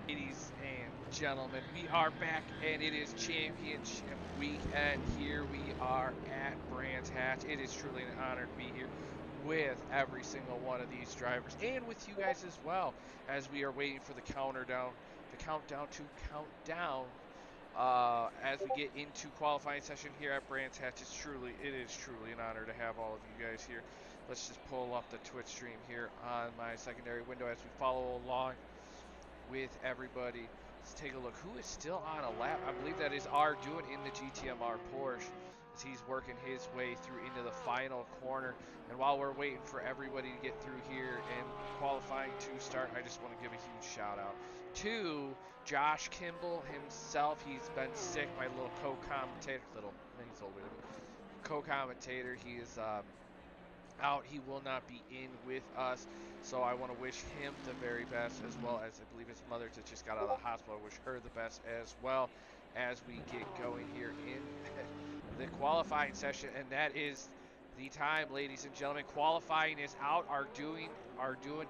Ladies and gentlemen, we are back and it is championship weekend. Here we are at Brands Hatch. It is truly an honor to be here with every single one of these drivers and with you guys as well as we are waiting for the countdown to count down as we get into qualifying session here at Brands Hatch. It is truly an honor to have all of you guys here. Let's just pull up the Twitch stream here on my secondary window as we follow along with everybody Let's take a look. Who is still on a lap? I believe that is Arduin in the GTMR Porsche as he's working his way through into the final corner. And while we're waiting for everybody to get through here and qualifying to start, I just want to give a huge shout out to Josh Kimball himself. He's been sick, my little co-commentator. He's older than me. Co-commentator. He is out. He will not be in with us, so I want to wish him the very best, as well as I believe his mother just got out of the hospital. I wish her the best as well as we get going here in the qualifying session, and that is the time, ladies and gentlemen. Qualifying is out. Arduin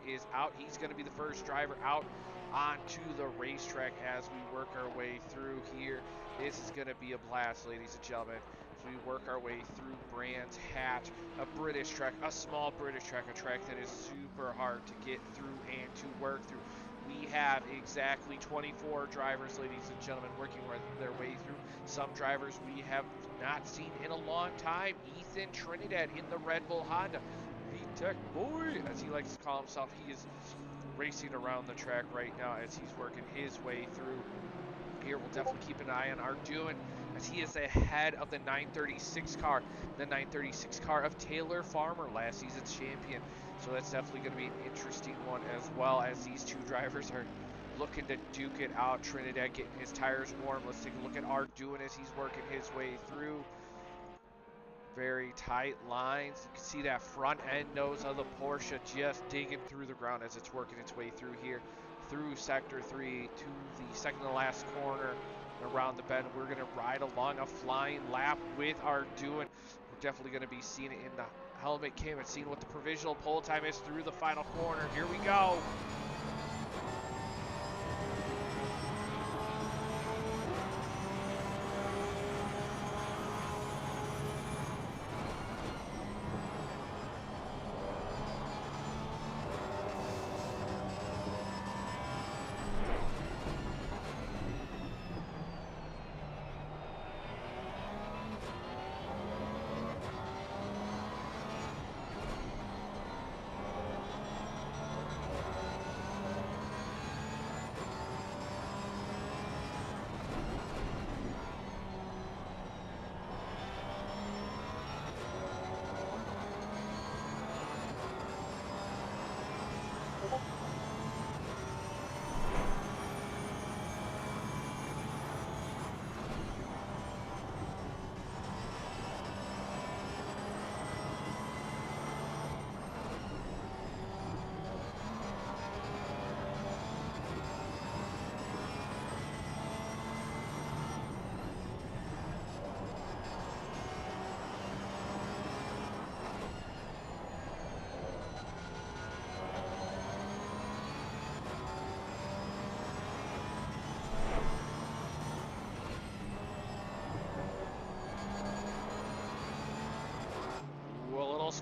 is out. He's going to be the first driver out onto the racetrack as we work our way through here. This is going to be a blast, ladies and gentlemen. As we work our way through Brands Hatch, a British track, a small British track, a track that is super hard to get through and to work through. We have exactly 24 drivers, ladies and gentlemen, working their way through. Some drivers we have not seen in a long time. Ethan Trinidad in the Red Bull Honda. VTech boy, as he likes to call himself. He is racing around the track right now as he's working his way through. Here we'll definitely keep an eye on Arduin as he is ahead of the 936 car, of Taylor Farmer, last season's champion. So that's definitely going to be an interesting one, as well as these two drivers are looking to duke it out. Trinidad getting his tires warm. Let's take a look at Arduin as he's working his way through. Very tight lines. You can see that front end nose of the Porsche just digging through the ground as it's working its way through here, through Sector 3 to the second to last corner around the bend. We're going to ride along a flying lap with Arduin. We're definitely going to be seeing it in the helmet cam and seeing what the provisional pole time is through the final corner. Here we go.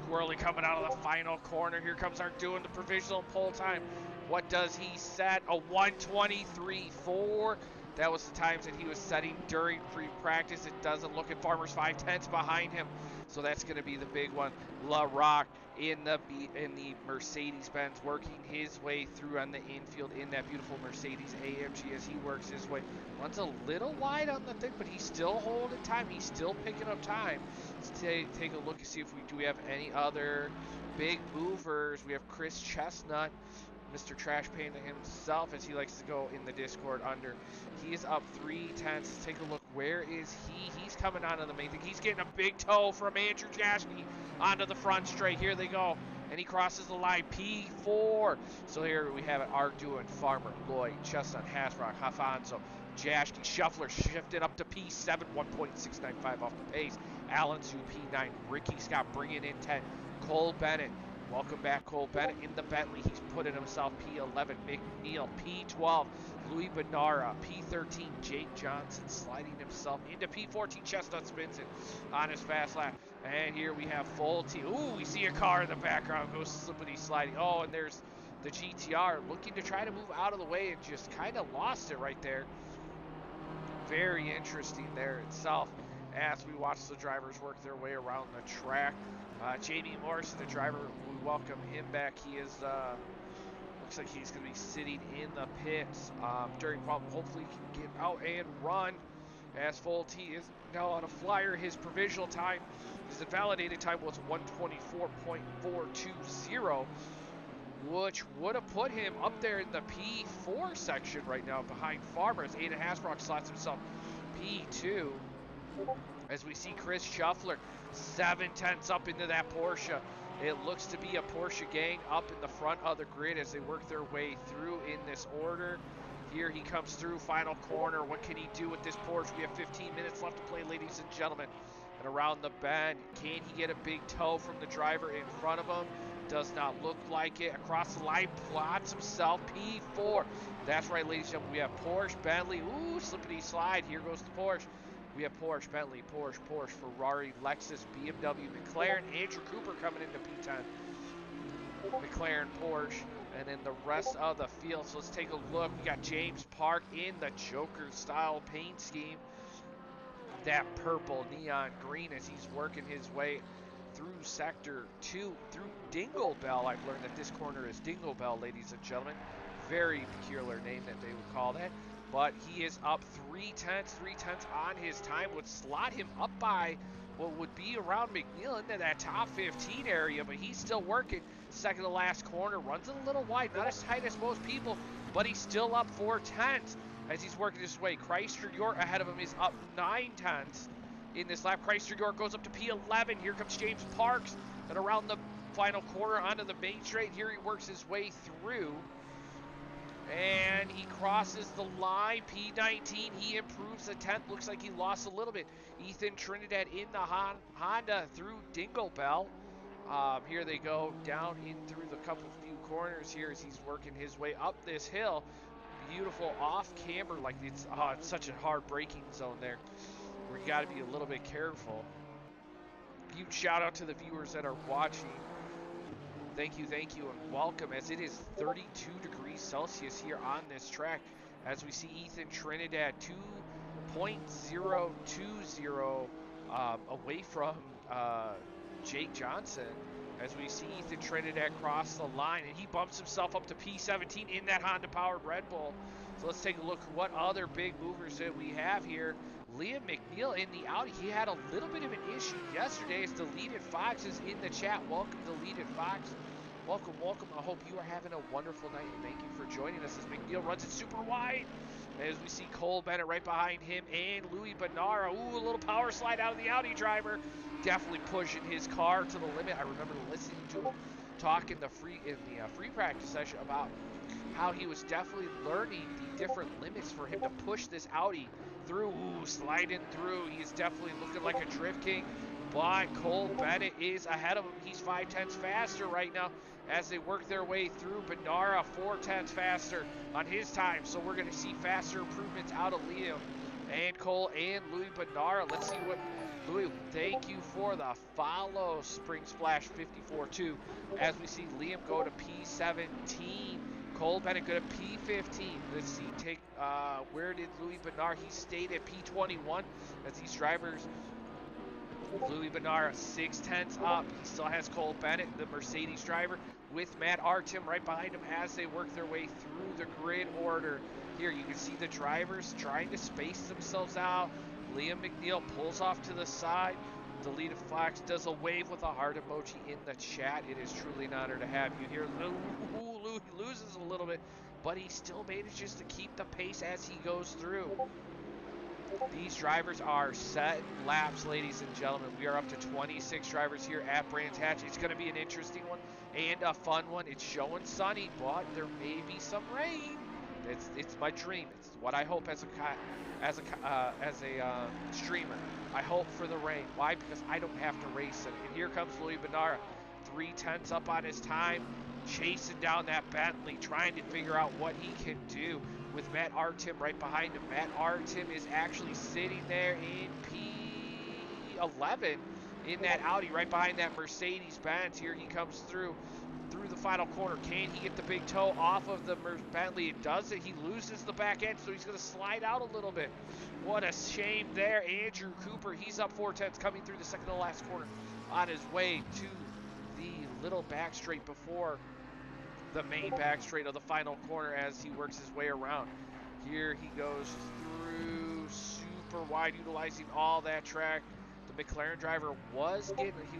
Squirrely coming out of the final corner. Here comes Arduin, the provisional pole time. What does he set? A 1:23.4. That was the times that he was setting during free practice. It doesn't look at Farmer's 5/10 behind him, so that's going to be the big one. La Rock in the Mercedes-Benz, working his way through on the infield in that beautiful Mercedes AMG as he works his way. Runs a little wide on the thing, but he's still holding time. He's still picking up time. Let's take a look and see if we have any other big movers. We have Chris Chestnut, Mr. Trash Panda himself, as he likes to go in the Discord under. He is up 3/10. Let's take a look. Where is he? He's coming onto the main thing. He's getting a big toe from Andrew Jaschke onto the front straight. Here they go. And he crosses the line, P4. So here we have it, Arduin, Farmer, Lloyd, Chestnut, Hasbrock, Hafanzo, Jaschke, Shuffler shifting up to P7, 1.695 off the pace. Allen Zu, P9, Ricky Scott bringing in 10. Cole Bennett, welcome back Cole Bennett in the Bentley. He's putting himself P11, McNeil, P12, Louis Benara, P13, Jake Johnson sliding himself into P14. Chestnut spins it on his fast lap. And here we have Fulte. Ooh, we see a car in the background go slippity sliding. Oh, and there's the GTR looking to try to move out of the way and just kind of lost it right there. Very interesting there itself as we watch the drivers work their way around the track. Jamie Morrison, the driver, we welcome him back. He is looks looks like he's going to be sitting in the pits during qualifying. Hopefully he can get out and run, as Fulte is now on a flyer. His provisional time, his invalidated time was 1:24.420, which would have put him up there in the P4 section right now behind Farmer, as Aiden Hasbrock slots himself P2. As we see Chris Shuffler 7/10 up into that Porsche. It looks to be a Porsche gang up in the front of the grid as they work their way through in this order. Here he comes through, final corner. What can he do with this Porsche? We have 15 minutes left to play, ladies and gentlemen. And around the bend, can he get a big toe from the driver in front of him? Does not look like it. Across the line, plots himself P4. That's right, ladies and gentlemen. We have Porsche, Bentley. Ooh, slippity slide. Here goes the Porsche. We have Porsche, Bentley, Porsche, Ferrari, Lexus, BMW, McLaren, Andrew Cooper coming into P10. McLaren, Porsche, and then the rest of the field. So let's take a look. We got James Park in the Joker-style paint scheme. That purple neon green as he's working his way through Sector 2, through Dingle Bell. I've learned that this corner is Dingle Bell, ladies and gentlemen. Very peculiar name that they would call that. But he is up 3/10 on his time, would slot him up by what would be around McNeil into that top 15 area, but he's still working. Second to last corner, runs it a little wide, not as tight as most people, but he's still up 4/10 as he's working his way. Chrysler York ahead of him is up 9/10 in this lap. Chrysler York goes up to P11. Here comes James Parks, and around the final corner onto the main straight. Here he works his way through. And he crosses the line, P19. He improves a 10th. Looks like he lost a little bit. Ethan Trinidad in the Honda through Dingle Bell. Here they go down in through the few corners here as he's working his way up this hill. Beautiful off camber, like it's such a hard braking zone there where you got to be a little bit careful. Huge shout out to the viewers that are watching. Thank you, and welcome, as it is 32 degrees Celsius here on this track, as we see Ethan Trinidad 2.020 away from Jake Johnson, as we see Ethan Trinidad cross the line, and he bumps himself up to P17 in that Honda-powered Red Bull. So let's take a look at what other big movers that we have here. Liam McNeil in the Audi. He had a little bit of an issue yesterday. As Deleted Fox is in the chat. Welcome, Deleted Fox. Welcome. I hope you are having a wonderful night, and thank you for joining us as McNeil runs it super wide. As we see Cole Bennett right behind him and Louis Bonara. Ooh, a little power slide out of the Audi driver. Definitely pushing his car to the limit. I remember listening to him talk in the free practice session about how he was definitely learning the different limits for him to push this Audi through. Ooh, sliding through. He is definitely looking like a drift king, but Cole Bennett is ahead of him. He's 5/10 faster right now as they work their way through. Bonara 4/10 faster on his time, so we're going to see faster improvements out of Liam and Cole and Louis Bonara. Let's see what Louis, thank you for the follow, Spring Splash 54-2, as we see Liam go to P17. Cole Bennett go to P15. Let's see, where did Louis Bonara? He stayed at P21 as these drivers. Louis Bonara 6/10 up. He still has Cole Bennett, the Mercedes driver, with Matt Artem right behind him as they work their way through the grid order. Here you can see the drivers trying to space themselves out. Liam McNeil pulls off to the side. Deleted Fox does a wave with a heart emoji in the chat. It is truly an honor to have you here. He loses a little bit, but he still manages to keep the pace as he goes through. These drivers are set laps, ladies and gentlemen. We are up to 26 drivers here at Brands Hatch. It's going to be an interesting one and a fun one. It's showing sunny, but there may be some rain. It's my dream. It's what I hope as a streamer. I hope for the rain. Why? Because I don't have to race it. And here comes Louis Bonara, 3/10 up on his time, chasing down that Bentley, trying to figure out what he can do with Matt Artem right behind him. Matt Artem is actually sitting there in P11 in that Audi right behind that Mercedes-Benz. Here he comes through the final corner. Can he get the big toe off of the Bentley? It does it. He loses the back end, so he's going to slide out a little bit. What a shame there. Andrew Cooper, he's up 4/10 coming through the second to last corner on his way to the little back straight before the main back straight of the final corner as he works his way around. Here he goes through super wide, utilizing all that track. The McLaren driver was getting, he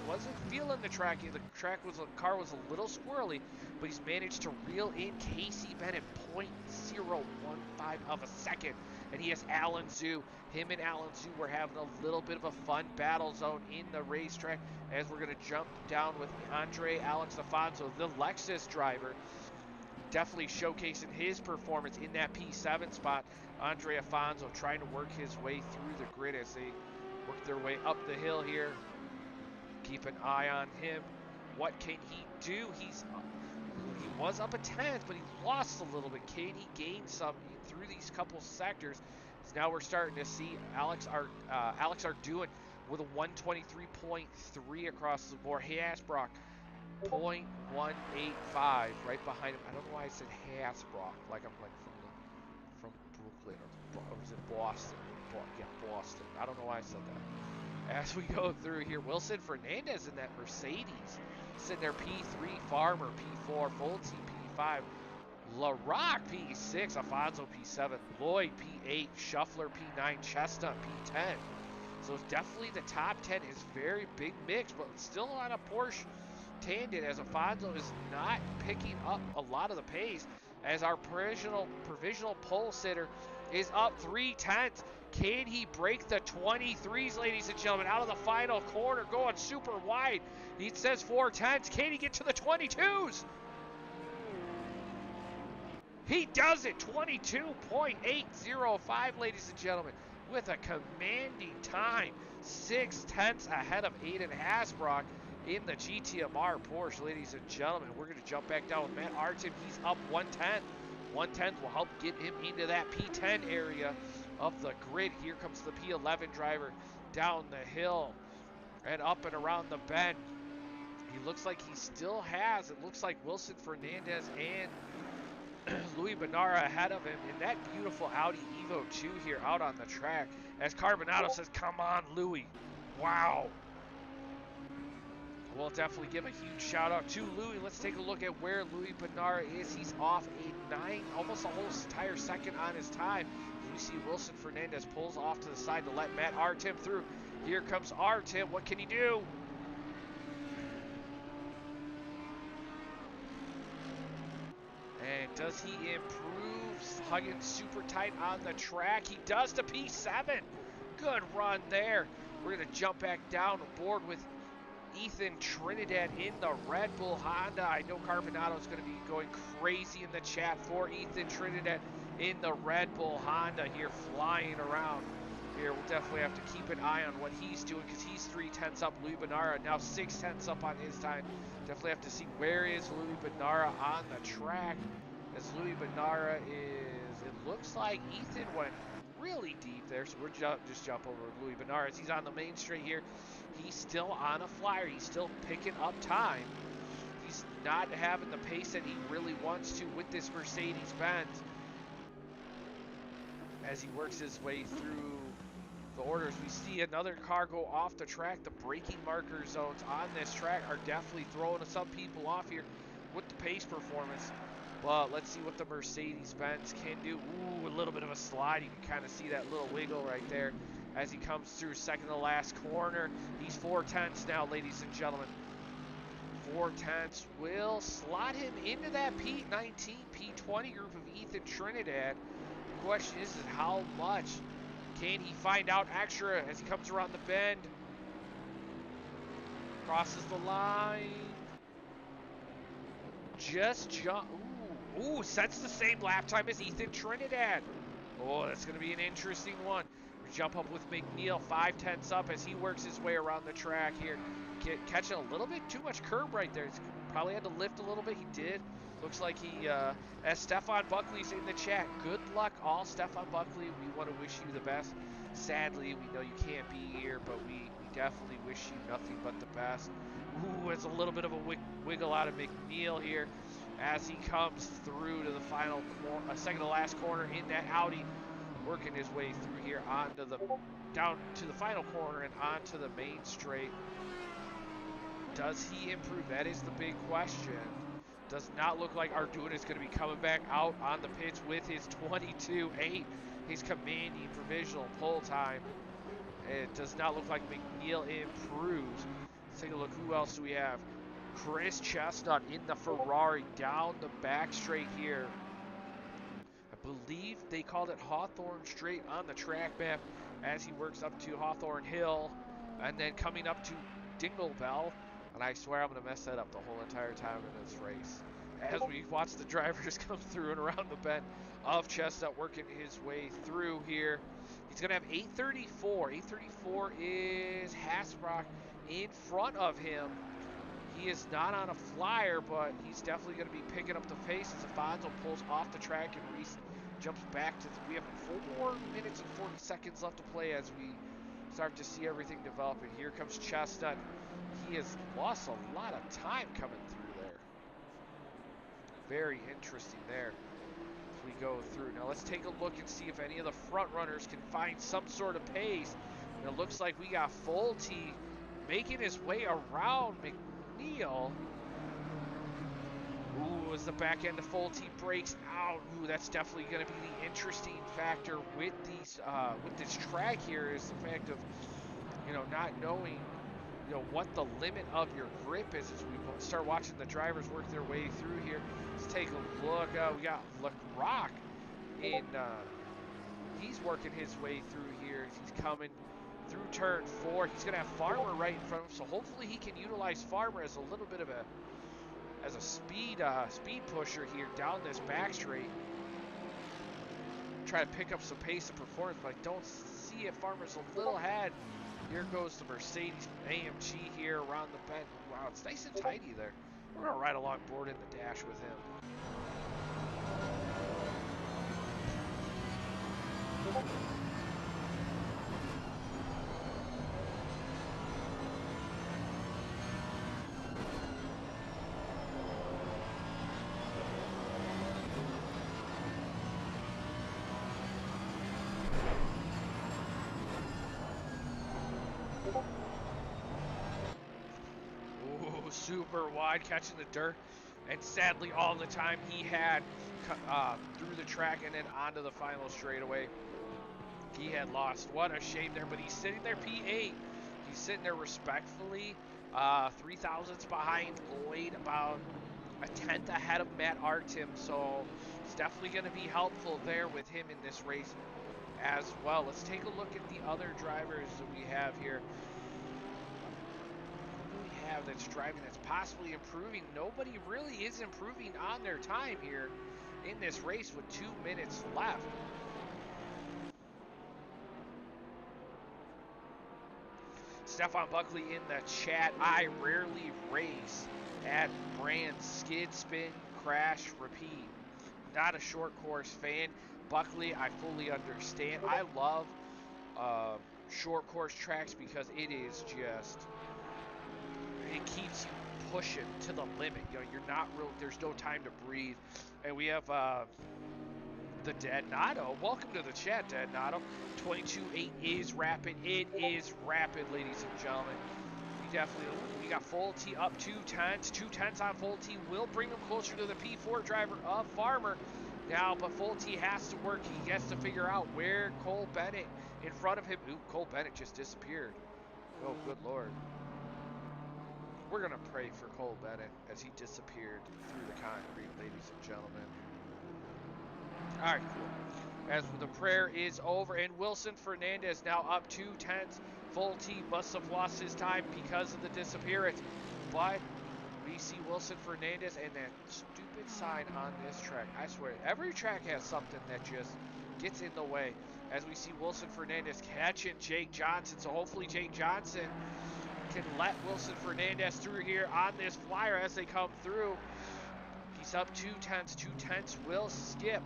wasn't feeling the track. The car was a little squirrely, but he's managed to reel in Casey Bennett 0.015 of a second. And he has Alan Zhu. Him and Alan Zhu were having a little bit of a fun battle zone in the racetrack as we're going to jump down with Andre Alex Afonso, the Lexus driver, definitely showcasing his performance in that P7 spot. Andre Afonso trying to work his way through the grid as they work their way up the hill here. Keep an eye on him. What can he do? He was up a 10th, but he lost a little bit. Can he gain some through these couple sectors? So now we're starting to see Alex Arduin with a 123.3 across the board. Hasbrock 0.185 right behind him. I don't know why I said Hasbrock, like I'm like from Brooklyn or is it Boston? Yeah, Boston. I don't know why I said that. As we go through here, Wilson Fernandez in that Mercedes, sitting there P3, Farmer P4, Foltzy P5, LaRock P6, Afonso P7, Lloyd P8, Shuffler P9, Chestnut P10. So it's definitely the top 10 is very big mix, but still on a Porsche tandem as Afonso is not picking up a lot of the pace as our provisional pole sitter is up 0.3. Can he break the 23s, ladies and gentlemen, out of the final corner, going super wide? He says 0.4. Can he get to the 22s? He does it, 22.805, ladies and gentlemen, with a commanding time, 0.6 ahead of Aiden Hasbrock in the GTMR Porsche, ladies and gentlemen. We're going to jump back down with Matt Artem. He's up 1/10. 1/10 will help get him into that P10 area of the grid. Here comes the P11 driver down the hill and up and around the bend. He looks like he still has, it looks like Wilson Fernandez and Louis Benara ahead of him in that beautiful Audi Evo 2 here out on the track. As Carbonado says, come on, Louis. Wow. We'll definitely give a huge shout out to Louis. Let's take a look at where Louis Benara is. He's off a 9, almost a whole entire second on his time. We see Wilson Fernandez pulls off to the side to let Matt Artem through. Here comes Artem. What can he do? And does he improve? Hugging super tight on the track. He does to P7. Good run there. We're going to jump back down aboard with Ethan Trinidad in the Red Bull Honda. I know Carbonado is going to be going crazy in the chat for Ethan Trinidad in the Red Bull Honda here, flying around. Here, we'll definitely have to keep an eye on what he's doing because he's 0.3 up. Louis Benara now 0.6 up on his time. Definitely have to see where is Louis Benara on the track. As Louis Benara is, it looks like Ethan went really deep there, so we're just jump over with Louis Benara as he's on the main straight here. He's still on a flyer. He's still picking up time. He's not having the pace that he really wants to with this Mercedes-Benz. As he works his way through the orders, we see another car go off the track. The braking marker zones on this track are definitely throwing some people off here with the pace performance. But let's see what the Mercedes-Benz can do. Ooh, a little bit of a slide. You can kind of see that little wiggle right there as he comes through second to last corner. He's 0.4 now, ladies and gentlemen. 0.4 will slot him into that P19, P20 group of Ethan Trinidad. The question is how much can he find out extra as he comes around the bend? Crosses the line. Just jump. Ooh, sets the same lap time as Ethan Trinidad. Oh, that's going to be an interesting one. We jump up with McNeil, 0.5 up as he works his way around the track here. Catching a little bit too much curb right there. He's probably had to lift a little bit. He did. Looks like he, as Stefan Buckley's in the chat, good luck all, Stefan Buckley. We want to wish you the best. Sadly, we know you can't be here, but we definitely wish you nothing but the best. Ooh, it's a little bit of a wiggle out of McNeil here as he comes through to the final second to last corner in that Audi, working his way through here onto the down to the final corner and onto the main straight. Does he improve? That is the big question. Does not look like Arduin is going to be coming back out on the pitch with his 22.8. His commanding provisional pole time. It does not look like McNeil improves. Let's take a look. Who else do we have? Chris Chestnut in the Ferrari down the back straight here. I believe they called it Hawthorne Straight on the track map as he works up to Hawthorne Hill and then coming up to Dingle Bell. And I swear I'm going to mess that up the whole entire time in this race. As we watch the drivers come through and around the bend of Chestnut working his way through here. He's going to have 834. 834 is Hasbrock in front of him. He is not on a flyer, but he's definitely going to be picking up the pace as Afonso pulls off the track and Reese jumps back to. We have 4 minutes and 40 seconds left to play as we start to see everything develop. And here comes Chestnut. He has lost a lot of time coming through there. Very interesting there as we go through. Now let's take a look and see if any of the front runners can find some sort of pace. And it looks like we got Fulte making his way around McNeil. Ooh, as the back end of Fulte breaks out. Ooh, that's definitely going to be the interesting factor with these with this track here is the fact of, you know, not knowing, you know, what the limit of your grip is as we start watching the drivers work their way through here. Let's take a look. We got LeRock in. He's working his way through here as he's coming through turn 4. He's going to have Farmer right in front of him, so hopefully he can utilize Farmer as a little bit of a speed pusher here down this back straight. Try to pick up some pace and performance, but I don't see it. Farmer's a little ahead. Here goes the Mercedes AMG here around the bend. Wow, it's nice and tidy there. We're going to ride along board in the dash with him. Super wide, catching the dirt, and sadly all the time he had through the track and then onto the final straightaway. He had lost. What a shame there, but he's sitting there P8. He's sitting there respectfully, 3 thousandths behind Lloyd, about a tenth ahead of Matt Artem, so it's definitely going to be helpful there with him in this race as well. Let's take a look at the other drivers that we have here. That's driving, that's possibly improving. Nobody really is improving on their time here in this race with 2 minutes left. Stefan Buckley in the chat. I rarely race at Brand skid, spin, crash, repeat. Not a short course fan. Buckley, I fully understand. I love short course tracks because it is just, it keeps you pushing to the limit. You know, you're not real, there's no time to breathe. And we have the Dead Nato. Welcome to the chat, Dead Nato. 22.8 is rapid. It is rapid, ladies and gentlemen. We definitely, we got Fulte up 2 tenths. 2 tenths on Fulte will bring him closer to the P4 driver of Farmer now, but Fulte has to work. He has to figure out where Cole Bennett in front of him. Ooh, Cole Bennett just disappeared. Oh, good Lord. We're going to pray for Cole Bennett as he disappeared through the concrete, ladies and gentlemen. All right, cool. As the prayer is over, and Wilson Fernandez now up 2 tenths. Fulte must have lost his time because of the disappearance. But we see Wilson Fernandez and that stupid sign on this track. I swear, every track has something that just gets in the way. As we see Wilson Fernandez catching Jake Johnson. So hopefully Jake Johnson can let Wilson Fernandez through here on this flyer as they come through. He's up 2 tenths. 2 tenths will skip.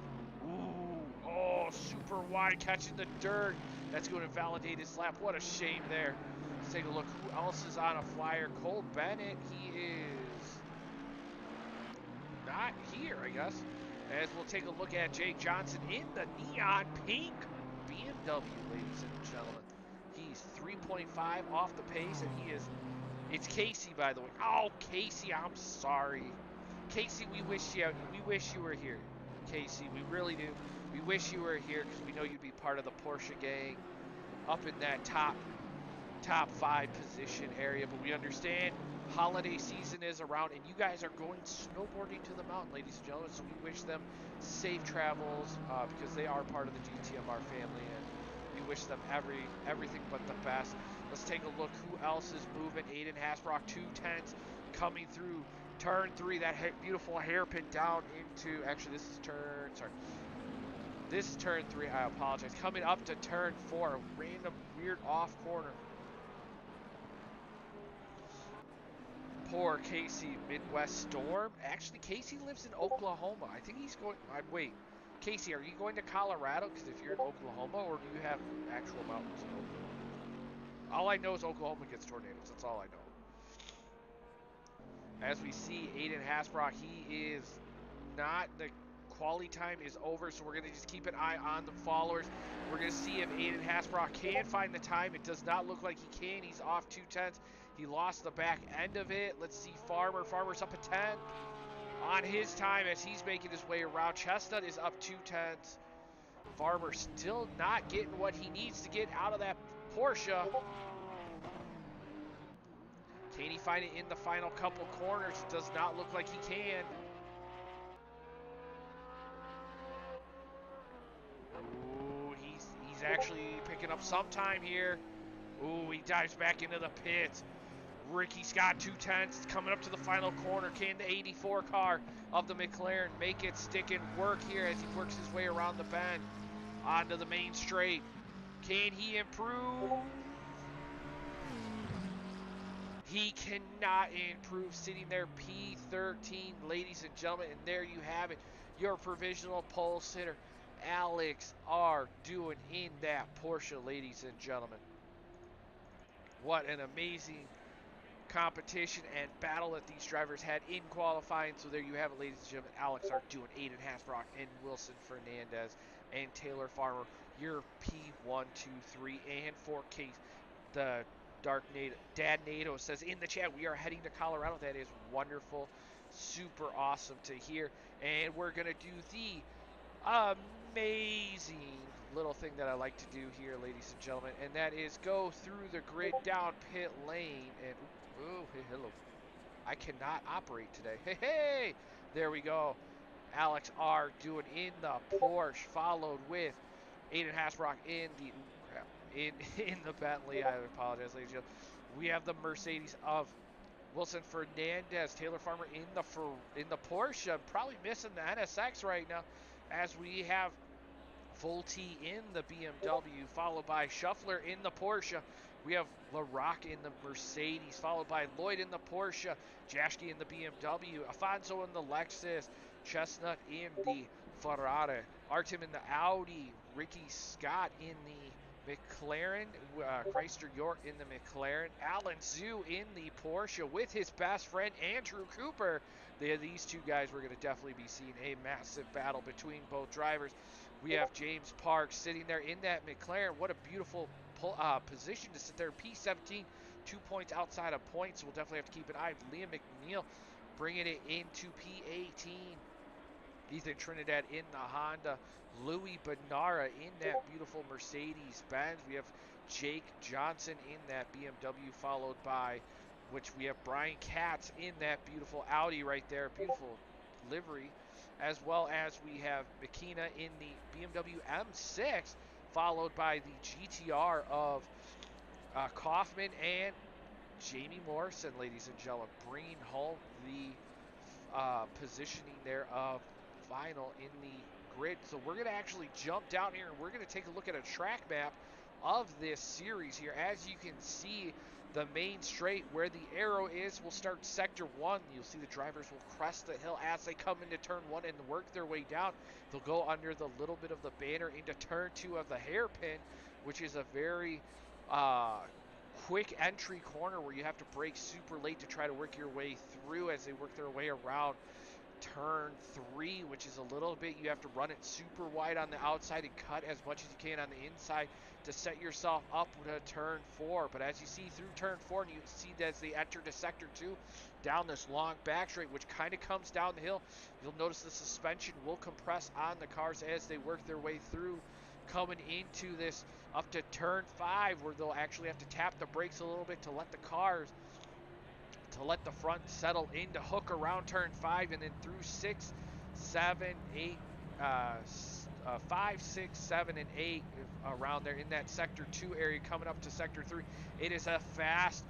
Ooh, oh, super wide, catching the dirt. That's going to validate his lap. What a shame there. Let's take a look. Who else is on a flyer? Cole Bennett. He is not here, I guess. As we'll take a look at Jake Johnson in the neon pink BMW, ladies and gentlemen. He's 3.5 off the pace, and he is, it's Casey, by the way. Oh, Casey, I'm sorry. Casey, we wish you were here. Casey, we really do. We wish you were here because we know you'd be part of the Porsche gang up in that top 5 position area, but we understand holiday season is around and you guys are going snowboarding to the mountain, ladies and gentlemen, so we wish them safe travels because they are part of the GTMR family, and we wish them everything but the best. Let's take a look who else is moving. Aiden Hasbrock, 210s coming through turn 3, that beautiful hairpin down into, actually this is turn 3, I apologize. Coming up to turn 4, random weird off corner. Poor Casey, Midwest Storm. Actually, Casey lives in Oklahoma. I think he's going. Wait, Casey, are you going to Colorado? Because if you're in Oklahoma, or do you have actual mountains in Oklahoma? All I know is Oklahoma gets tornadoes. That's all I know. As we see, Aiden Hasbrock, he is not, the quality time is over, so we're going to just keep an eye on the followers. We're going to see if Aiden Hasbrock can find the time. It does not look like he can. He's off 2/10. He lost the back end of it. Let's see Farmer. Farmer's up a 10 on his time as he's making his way around. Chestnut is up 2/10. Farmer still not getting what he needs to get out of that Porsche. Can he find it in the final couple corners? It does not look like he can. Ooh, he's actually picking up some time here. Ooh, he dives back into the pit. Ricky Scott, 2/10, coming up to the final corner. Can the 84 car of the McLaren make it stick and work here as he works his way around the bend onto the main straight? Can he improve? He cannot improve, sitting there P13, ladies and gentlemen, and there you have it, your provisional pole sitter, Alex R. doing in that Porsche, ladies and gentlemen. What an amazing competition and battle that these drivers had in qualifying. So there you have it, ladies and gentlemen. Alex R. doing, Aiden Hasbrock and Wilson Fernandez and Taylor Farmer, your P1, 2, 3, and 4 case. The Dark NATO, Dad NATO says in the chat, we are heading to Colorado. That is wonderful. Super awesome to hear. And we're going to do the amazing little thing that I like to do here, ladies and gentlemen, and that is go through the grid down pit lane. And oh, hey, hello. I cannot operate today. Hey, there we go. Alex R. doing in the Porsche, followed with Aiden Hasbrock in the in the Bentley. I apologize, ladies and gentlemen. We have the Mercedes of Wilson Fernandez, Taylor Farmer in the Porsche. Probably missing the NSX right now, as we have Volti in the BMW, followed by Shuffler in the Porsche. We have LaRock in the Mercedes, followed by Lloyd in the Porsche, Jaschke in the BMW, Afonso in the Lexus, Chestnut in the Ferrari, Artem in the Audi, Ricky Scott in the McLaren, Chrysler York in the McLaren, Alan Zhu in the Porsche with his best friend Andrew Cooper. These two guys, we're going to definitely be seeing a massive battle between both drivers. We have James Parks sitting there in that McLaren. What a beautiful position to sit there. P17, 2 points outside of points. So we'll definitely have to keep an eye. Liam McNeil bringing it into P18. Ethan Trinidad in the Honda. Louis Benara in that beautiful Mercedes-Benz. We have Jake Johnson in that BMW, followed by, which we have Brian Katz in that beautiful Audi right there. Beautiful livery. As well as we have McKenna in the BMW M6, followed by the GTR of Kaufman and Jamie Morrison, ladies and gentlemen, bringing home the positioning there of final in the grid. So we're going to actually jump down here and we're going to take a look at a track map of this series here. As you can see, the main straight where the arrow is will start sector 1. You'll see the drivers will crest the hill as they come into turn 1 and work their way down. They'll go under the little bit of the banner into turn 2 of the hairpin, which is a very quick entry corner where you have to brake super late to try to work your way through as they work their way around turn 3, which is a little bit, you have to run it super wide on the outside and cut as much as you can on the inside to set yourself up to turn 4. But as you see through turn 4, and you see that as they enter to sector 2, down this long back straight, which kind of comes down the hill, you'll notice the suspension will compress on the cars as they work their way through, coming into this up to turn 5, where they'll actually have to tap the brakes a little bit to let the cars, to let the front settle in to hook around turn 5, and then through 6, 7, 8, 5, 6, 7, and 8 around there in that sector 2 area coming up to sector 3. It is a fast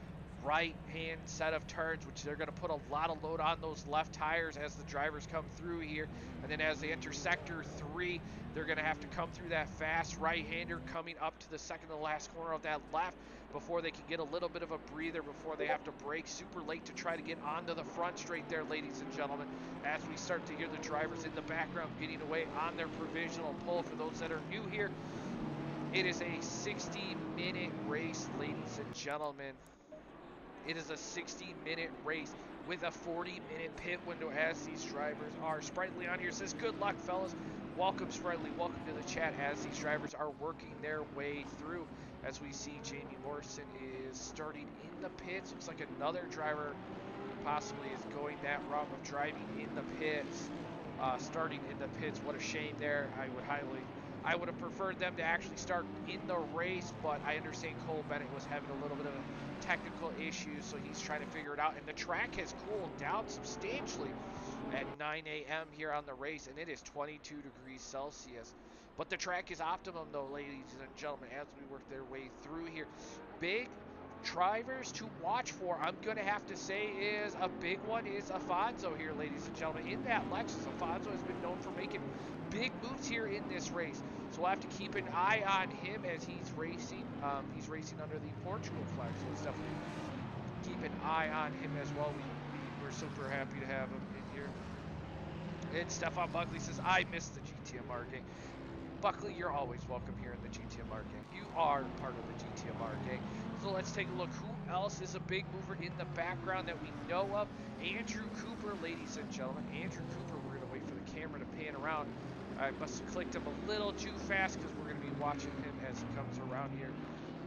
right-hand set of turns, which they're going to put a lot of load on those left tires as the drivers come through here. And then as they enter sector 3, they're going to have to come through that fast right-hander coming up to the second to last corner of that left before they can get a little bit of a breather before they have to brake super late to try to get onto the front straight there, ladies and gentlemen, as we start to hear the drivers in the background getting away on their provisional pole. For those that are new here, it is a 60-minute race, ladies and gentlemen. It is a 60-minute race with a 40-minute pit window as these drivers are. Sprightly on here says, good luck, fellas. Welcome, Sprightly. Welcome to the chat as these drivers are working their way through. As we see, Jamie Morrison is starting in the pits. Looks like another driver possibly is going that route of driving in the pits, starting in the pits. What a shame there. I would have preferred them to actually start in the race, but I understand Cole Bennett was having a little bit of technical issues, so he's trying to figure it out. And the track has cooled down substantially at 9 a.m. here on the race, and it is 22 degrees Celsius. But the track is optimum, though, ladies and gentlemen, as we work their way through here. Big drivers to watch for, I'm going to have to say, is a big one is Afonso here, ladies and gentlemen. In that Lexus, Afonso has been known for making big moves here in this race. So we'll have to keep an eye on him as he's racing. He's racing under the Portugal flag, so let's definitely keep an eye on him as well. We're super happy to have him in here. And Stefan Buckley says, I miss the GTMR gang. Buckley, you're always welcome here in the GTMR gang. You are part of the GTMR gang. So let's take a look. Who else is a big mover in the background that we know of? Andrew Cooper, ladies and gentlemen. Andrew Cooper, we're going to wait for the camera to pan around. I must have clicked him a little too fast because we're going to be watching him as he comes around here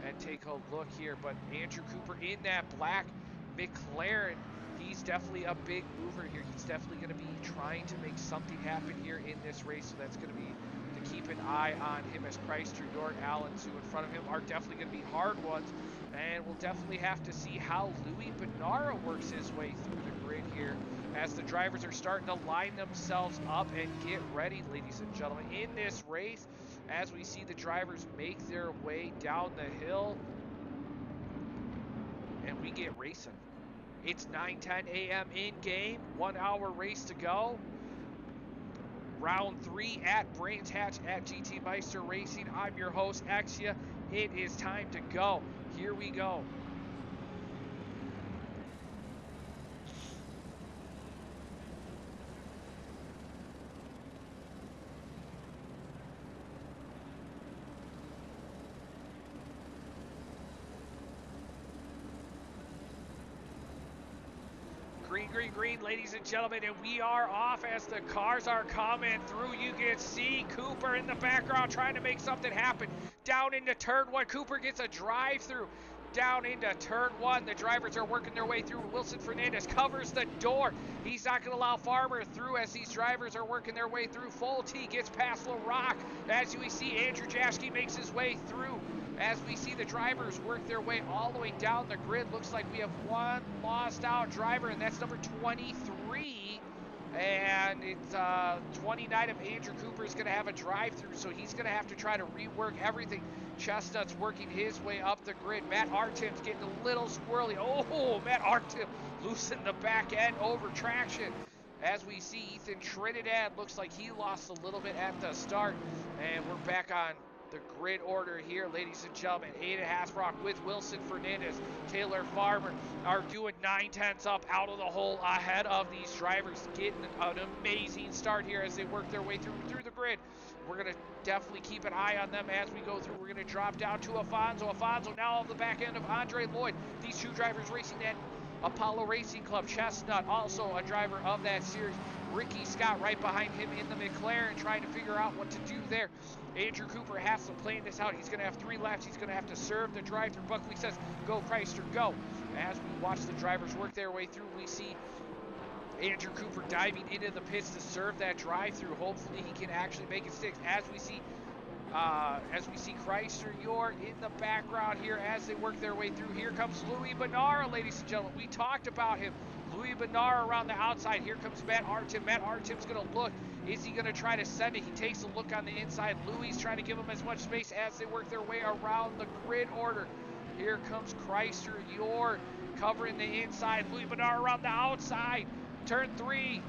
and take a look here. But Andrew Cooper in that black McLaren, he's definitely a big mover here. He's definitely going to be trying to make something happen here in this race. So that's going to be to keep an eye on him, as Chrysler, York, Allen, Sue in front of him are definitely going to be hard ones. And we'll definitely have to see how Louis Benara works his way through the grid here as the drivers are starting to line themselves up and get ready, ladies and gentlemen, in this race as we see the drivers make their way down the hill and we get racing. It's 9:10 a.m. in game, 1 hour race to go. Round 3 at Brands Hatch at GT Meister Racing. I'm your host, Exia. It is time to go. Here we go. Green, green, green, ladies and gentlemen, and we are off as the cars are coming through. You can see Cooper in the background trying to make something happen. Down into turn 1, Cooper gets a drive-through. Down into turn 1, the drivers are working their way through. Wilson Fernandez covers the door. He's not going to allow Farmer through as these drivers are working their way through. Full T gets past LaRock. As we see, Andrew Jaschke makes his way through. As we see the drivers work their way all the way down the grid, looks like we have one lost out driver, and that's number 23. And it's 29 of Andrew Cooper is going to have a drive-through, so he's going to have to try to rework everything. Chestnut's working his way up the grid. Matt Artim's getting a little squirrely. Oh, Matt Artim loosened the back end over traction. As we see, Ethan Trinidad looks like he lost a little bit at the start, and we're back on the grid order here, ladies and gentlemen. Aiden Hasbrock with Wilson Fernandez, Taylor Farmer are doing 9/10 up out of the hole ahead of these drivers, getting an amazing start here as they work their way through the grid. We're going to definitely keep an eye on them as we go through. We're going to drop down to Afonso. Afonso now on the back end of Andre Lloyd. These two drivers racing that Apollo Racing Club. Chestnut, also a driver of that series. Ricky Scott right behind him in the McLaren, trying to figure out what to do there. Andrew Cooper has to plan this out. He's going to have 3 laps. He's going to have to serve the drive-through. Buckley says, go, Chrysler, go. As we watch the drivers work their way through, we see Andrew Cooper diving into the pits to serve that drive-through. Hopefully he can actually make it stick. As we see Chrysler York in the background here as they work their way through. Here comes Louis Benara, ladies and gentlemen. We talked about him. Louis Benara around the outside. Here comes Matt Artem. Matt Artem's going to look. Is he going to try to send it? He takes a look on the inside. Louis trying to give him as much space as they work their way around the grid order. Here comes Chrysler York covering the inside. Louis Benara around the outside. Turn 3.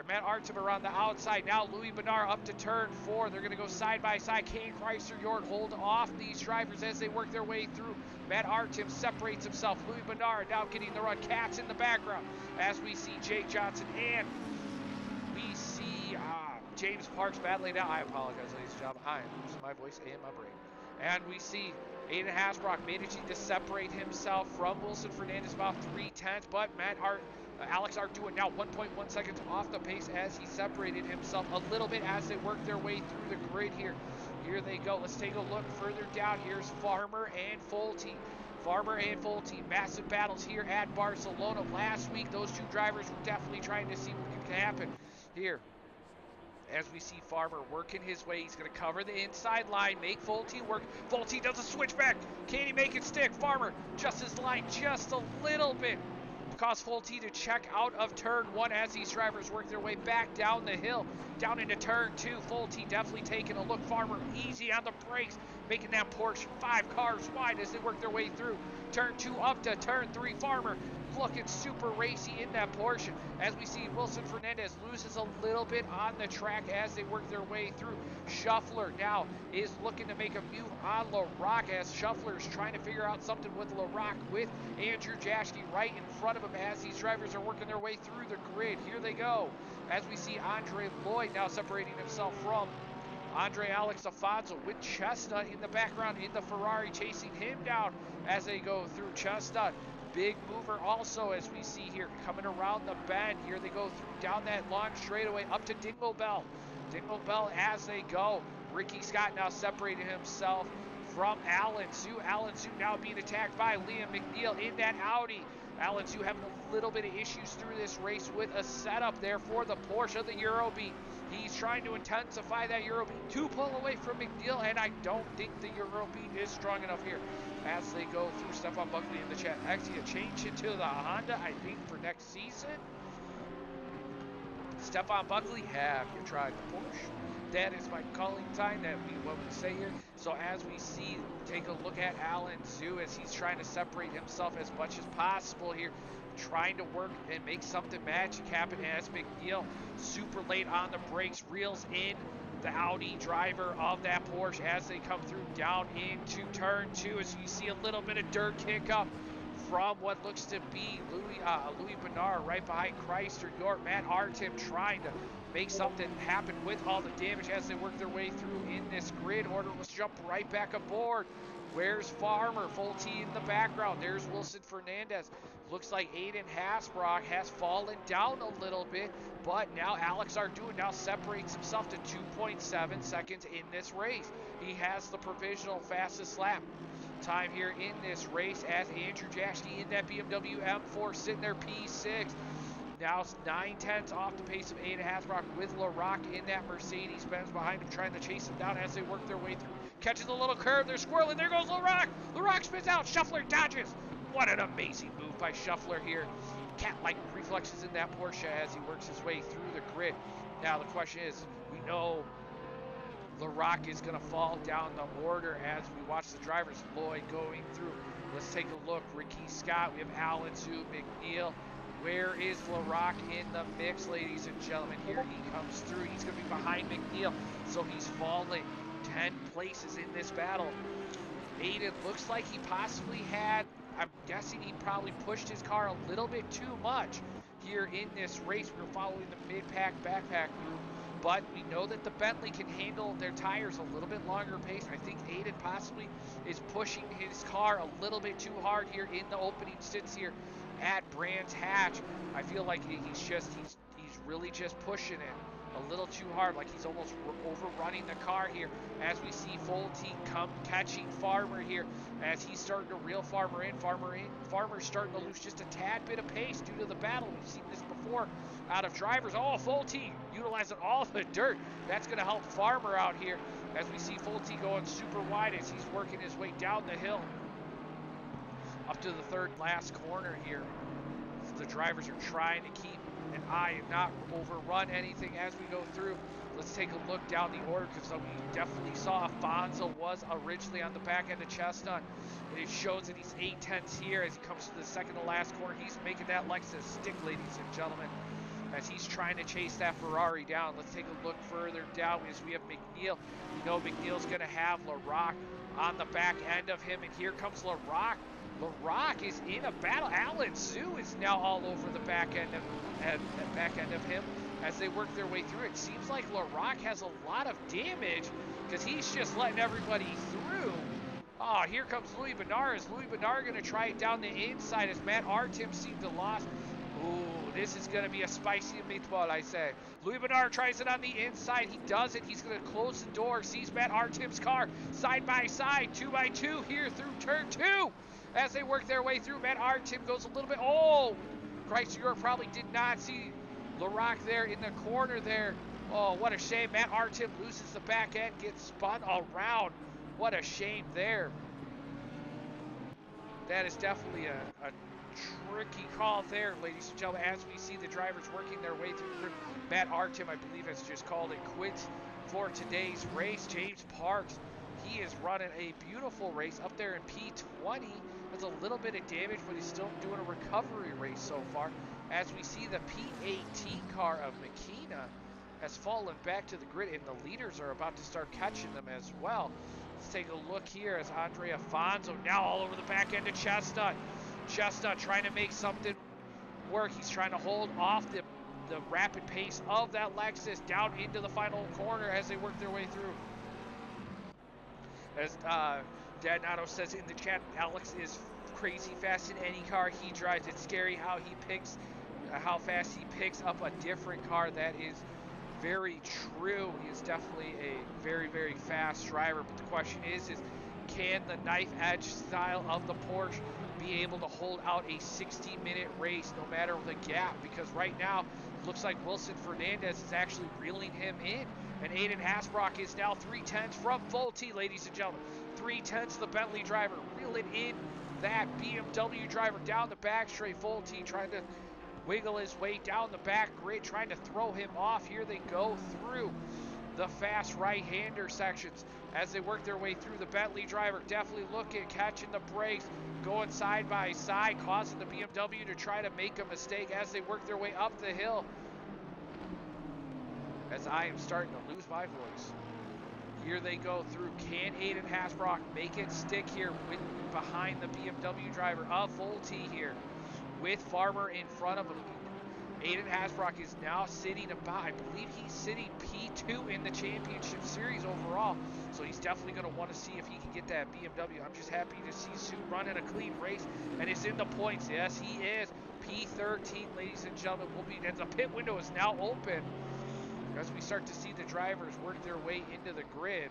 Matt Artem around the outside. Now Louis Benara up to turn 4. They're going to go side by side. Can Chrysler York hold off these drivers as they work their way through? Matt Artem separates himself. Louis Benara now getting the run. Cats in the background as we see Jake Johnson and we see James Parks battling out. I apologize, ladies and gentlemen. I am losing my voice and my brain. And we see Aiden Hasbrock managing to separate himself from Wilson Fernandez about 3/10, but Alex Arduin now 1.1 seconds off the pace as he separated himself a little bit as they work their way through the grid here. Here they go. Let's take a look further down. Here's Farmer and Folty. Farmer and Folty, massive battles here at Barcelona. Last week, those two drivers were definitely trying to see what could happen here. As we see Farmer working his way, he's going to cover the inside line, make Folty work. Folty does a switchback. Can he make it stick? Farmer just his line just a little bit. Cause Folty to check out of turn 1 as these drivers work their way back down the hill, down into turn 2. Folty definitely taking a look. Farmer easy on the brakes, making that Porsche 5 cars wide as they work their way through. Turn 2 up to turn 3. Farmer looking super racy in that Porsche. As we see Wilson Fernandez loses a little bit on the track as they work their way through. Shuffler now is looking to make a move on LaRock as Shuffler is trying to figure out something with LaRock with Andrew Jaschke right in front of him as these drivers are working their way through the grid. Here they go. As we see Andre Lloyd now separating himself from Andre Alex Afonso with Chestnut in the background in the Ferrari chasing him down as they go through. Chestnut, big mover also as we see here coming around the bend. Here they go through down that long straightaway up to Dingle Bell. Dingle Bell as they go. Ricky Scott now separating himself from Alan Zhu. Alan Zhu now being attacked by Liam McNeil in that Audi. Alan Zhu having a little bit of issues through this race with a setup there for the Porsche, the Eurobeat. He's trying to intensify that Eurobeat to pull away from McNeil, and I don't think the Eurobeat is strong enough here. As they go through, Stefan Buckley in the chat. Actually, a change into the Honda, I think, for next season. Stefan Buckley, have you tried the Porsche? That is my calling time, that we what we say here. So as we see, take a look at Alan Zhu as he's trying to separate himself as much as possible here, trying to work and make something magic happen as McNeil super late on the brakes, reels in the Audi driver of that Porsche as they come through down into turn 2 as you see a little bit of dirt kick up from what looks to be Louis Benara right behind Chrysler York. Matt Artem trying to make something happen with all the damage as they work their way through in this grid order. Let's jump right back aboard. Where's Farmer? Folty in the background. There's Wilson Fernandez. Looks like Aiden Hasbrock has fallen down a little bit, but now Alex Arduin now separates himself to 2.7 seconds in this race. He has the provisional fastest lap time here in this race as Andrew Jaschke in that BMW M4 sitting there P6. Now it's 9/10 off the pace of Aiden Hasbrock with LaRock in that Mercedes Benz behind him trying to chase him down as they work their way through. Catches a little curve, they're squirreling, there goes LaRock! LaRock spins out, Shuffler dodges! What an amazing move by Shuffler here. Cat-like reflexes in that Porsche as he works his way through the grid. Now the question is, we know LaRock is going to fall down the order as we watch the drivers. Lloyd going through. Let's take a look. Ricky Scott, we have Alan Zhu, McNeil. Where is LaRock in the mix, ladies and gentlemen? Here he comes through. He's going to be behind McNeil, so he's falling 10 places in this battle. Aiden looks like he possibly had, I'm guessing he probably pushed his car a little bit too much here in this race. We're following the mid-pack backpack group, but we know that the Bentley can handle their tires a little bit longer pace. I think Aiden possibly is pushing his car a little bit too hard here in the opening stints here at Brands Hatch. I feel like he's really just pushing it a little too hard, like he's almost overrunning the car here, as we see Fulte come catching Farmer here, as he's starting to reel Farmer in. Farmer's starting to lose just a tad bit of pace due to the battle. We've seen this before out of drivers. Oh, Fulte utilizing all the dirt. That's going to help Farmer out here, as we see Fulte going super wide as he's working his way down the hill up to the third last corner here. The drivers are trying to keep an eye and not overrun anything as we go through. Let's take a look down the order, because we definitely saw Afonso was originally on the back end of Chestnut. And it shows that he's 8/10 here as he comes to the second to last corner. He's making that Lexus stick, ladies and gentlemen, as he's trying to chase that Ferrari down. Let's take a look further down as we have McNeil. We know McNeil's going to have LaRock on the back end of him, and here comes LaRock. LaRock is in a battle. Alan Sue is now all over the back end of him as they work their way through. It seems like LaRock has a lot of damage because he's just letting everybody through. Oh, here comes Louis Bernard. Is Louis Bernard going to try it down the inside as Matt Artem seemed to lost? Ooh, this is going to be a spicy meatball, I say. Louis Bernard tries it on the inside. He does it. He's going to close the door. Sees Matt Artem's car side by side, 2x2 here through turn 2. As they work their way through, Matt Artem goes a little bit. Oh, Christ, you probably did not see LaRock there in the corner there. Oh, what a shame. Matt Artem loses the back end, gets spun around. What a shame there. That is definitely a tricky call there, ladies and gentlemen, as we see the drivers working their way through the group. Matt Artem, I believe, has just called it quits for today's race. James Parks, he is running a beautiful race up there in P20. Has a little bit of damage, but he's still doing a recovery race so far. As we see the P18 car of McKenna has fallen back to the grid, and the leaders are about to start catching them as well. Let's take a look here as Andre Afonso now all over the back end of Chestnut. Chestnut trying to make something work. He's trying to hold off the rapid pace of that Lexus down into the final corner as they work their way through. As Dad Nato says in the chat, Alex is crazy fast in any car he drives. It's scary how he picks, how fast he picks up a different car. That is very true. He is definitely a very, very fast driver. But the question is can the knife edge style of the Porsche be able to hold out a 60-minute race no matter the gap? Because right now, it looks like Wilson Fernandez is actually reeling him in. And Aiden Hasbrock is now 3/10 from Fulte, ladies and gentlemen. 3/10 the Bentley driver, reeling in that BMW driver down the back straight. Fulte trying to wiggle his way down the back grid, trying to throw him off. Here they go through the fast right-hander sections as they work their way through. The Bentley driver definitely looking, catching the brakes, going side by side, causing the BMW to try to make a mistake as they work their way up the hill. As I am starting to lose my voice. Here they go through. Can Aiden Hasbrock make it stick here with behind the BMW driver of Fulte here with Farmer in front of him? Aiden Hasbrock is now sitting about, I believe he's sitting P2 in the championship series overall. So he's definitely going to want to see if he can get that BMW. I'm just happy to see Sue running a clean race and is in the points. Yes, he is. P13, ladies and gentlemen, will be, and the pit window is now open as we start to see the drivers work their way into the grid.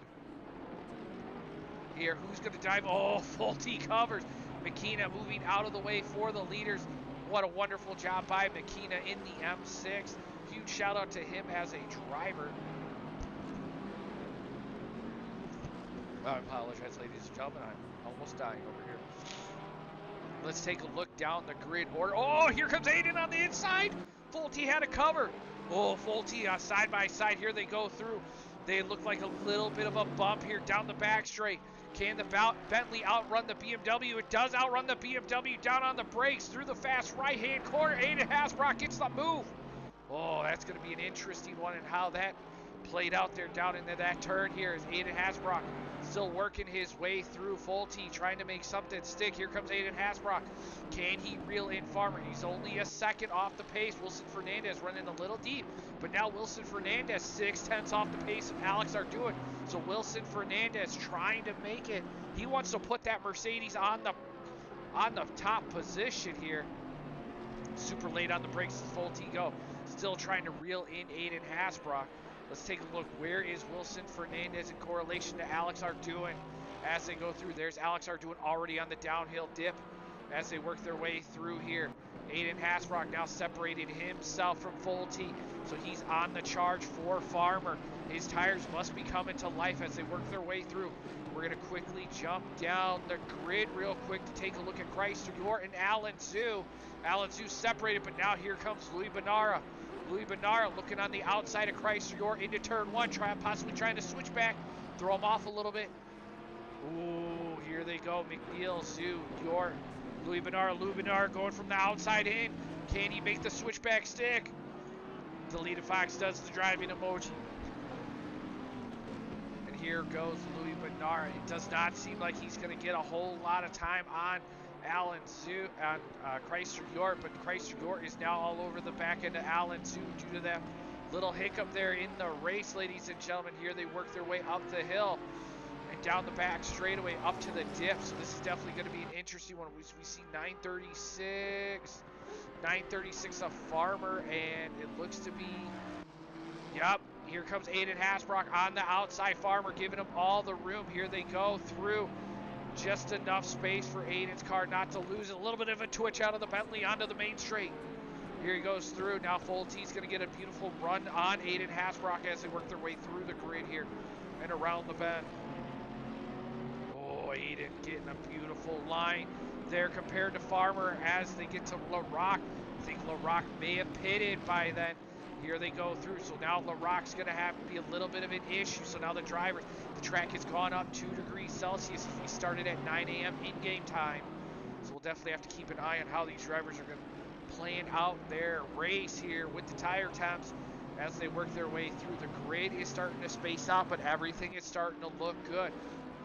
Here, who's going to dive? Oh, Fulte covers. McKenna moving out of the way for the leaders. What a wonderful job by McKenna in the M6. Huge shout out to him as a driver. I apologize, ladies and gentlemen. I'm almost dying over here. Let's take a look down the grid order. Oh, here comes Aiden on the inside. Fulte had a cover. Oh, Fulte side by side. Here they go through. They look like a little bit of a bump here down the back straight. Can the Bentley outrun the BMW? It does outrun the BMW down on the brakes through the fast right-hand corner. Aiden Hasbrock gets the move. Oh, that's going to be an interesting one and how that played out there down into that turn here as Aiden Hasbrock still working his way through Fulte, trying to make something stick. Here comes Aiden Hasbrock. Can he reel in Farmer? He's only a second off the pace. Wilson Fernandez running a little deep, but now Wilson Fernandez 6/10 off the pace of Alex Arduin. So Wilson Fernandez trying to make it. He wants to put that Mercedes on the top position here. Super late on the brakes as Fulte go. still trying to reel in Aiden Hasbrock. Let's take a look. Where is Wilson Fernandez in correlation to Alex Arduin as they go through? There's Alex Arduin already on the downhill dip as they work their way through here. Aiden Hasbrock now separated himself from Fulte, so he's on the charge for Farmer. His tires must be coming to life as they work their way through. We're going to quickly jump down the grid real quick to take a look at Chrysler York and Alan Zhu. Alan Zhu separated, but now here comes Louis Benara. Louis Benara looking on the outside of Chrysler York into turn one, possibly trying to switch back, throw him off a little bit. Ooh, here they go. McNeil, Zhu, York, Louis Benara going from the outside in. Can he make the switchback stick? Deleted Fox does the driving emoji. And here goes Louis Benara. It does not seem like he's going to get a whole lot of time on Alan Zhu, on Chrysler York, but Chrysler York is now all over the back end of Alan Zhu due to that little hiccup there in the race, ladies and gentlemen. Here they work their way up the hill and down the back straightaway up to the dip. So this is definitely going to be an interesting one. We see 936 of Farmer, and it looks to be, yep, here comes Aiden Hasbrock on the outside. Farmer giving him all the room. Here they go through. Just enough space for Aiden's car not to lose it. A little bit of a twitch out of the Bentley onto the main straight. Here he goes through. Now Fulte's going to get a beautiful run on Aiden Hasbrock as they work their way through the grid here and around the bend. Oh, Aiden getting a beautiful line there compared to Farmer as they get to LaRock. I think LaRock may have pitted by then. Here they go through. So now LaRock's going to have to be a little bit of an issue. So now the track has gone up 2 degrees Celsius as we started at 9 a.m. in-game time. So we'll definitely have to keep an eye on how these drivers are going to plan out their race here with the tire temps as they work their way through. The grid is starting to space out, but everything is starting to look good.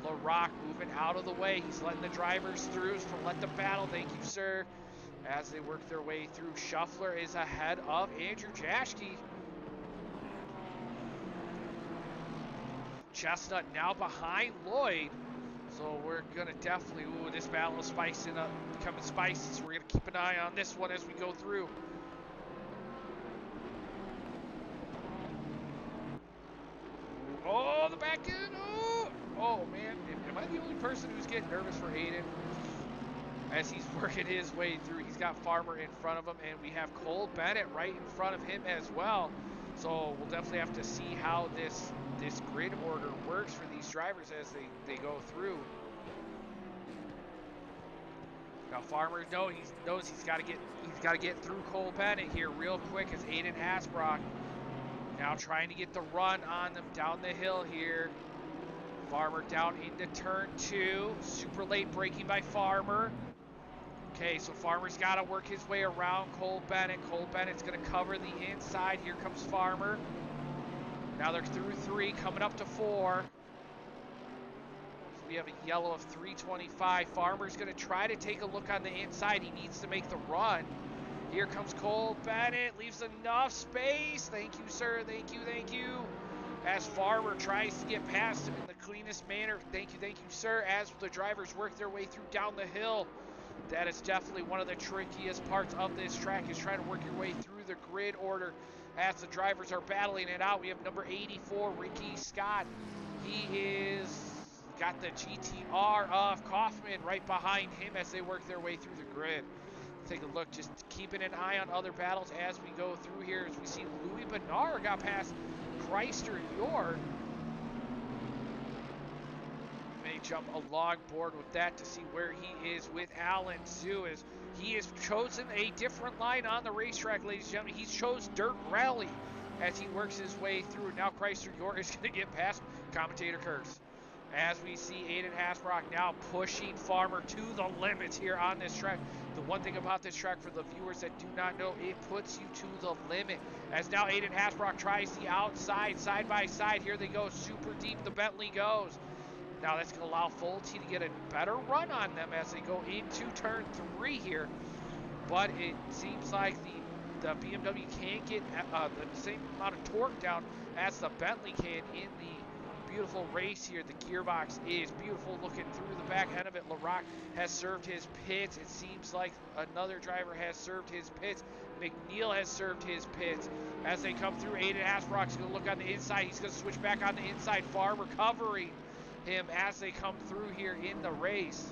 LaRock moving out of the way. He's letting the drivers through to let them battle. Thank you, sir. As they work their way through, Shuffler is ahead of Andrew Jaschke. Chestnut now behind Lloyd. So we're going to definitely, ooh, this battle is spicing up, becoming spicy. So we're going to keep an eye on this one as we go through. Oh, the back end. Oh man. Am I the only person who's getting nervous for Aiden? As he's working his way through, he's got Farmer in front of him, and we have Cole Bennett right in front of him as well. So we'll definitely have to see how this grid order works for these drivers as they go through. Now Farmer knows he's got to get through Cole Bennett here real quick as Aiden Hasbrock now trying to get the run on them down the hill here. Farmer down into turn 2, super late braking by Farmer. Okay, so Farmer's got to work his way around Cole Bennett. Cole Bennett's going to cover the inside. Here comes Farmer. Now they're through 3, coming up to 4. So we have a yellow of 325. Farmer's going to try to take a look on the inside. He needs to make the run. Here comes Cole Bennett. Leaves enough space. Thank you, sir. Thank you, thank you. As Farmer tries to get past him in the cleanest manner. Thank you, sir. As the drivers work their way through down the hill. That is definitely one of the trickiest parts of this track, is trying to work your way through the grid order as the drivers are battling it out. We have number 84, Ricky Scott. He is got the GTR of Kaufman right behind him as they work their way through the grid. Take a look, just keeping an eye on other battles as we go through here. As we see Louis Benara got past Chrysler York. May jump along board with that to see where he is with Alan Zhu, as he has chosen a different line on the racetrack, ladies and gentlemen. He's chose Dirt Rally as he works his way through. Now Chrysler York is going to get past Commentator Curse. As we see Aiden Hasbrock now pushing Farmer to the limits here on this track. The one thing about this track, for the viewers that do not know, it puts you to the limit. As now Aiden Hasbrock tries the outside, side by side. Here they go, super deep the Bentley goes. Now that's going to allow Fulte to get a better run on them as they go into turn 3 here. But it seems like the BMW can't get the same amount of torque down as the Bentley can in the beautiful race here. The gearbox is beautiful. Looking through the back end of it, Larock has served his pits. It seems like another driver has served his pits. McNeil has served his pits. As they come through, Aiden Hasbrock's going to look on the inside. He's going to switch back on the inside. Farmer covering him as they come through here in the race.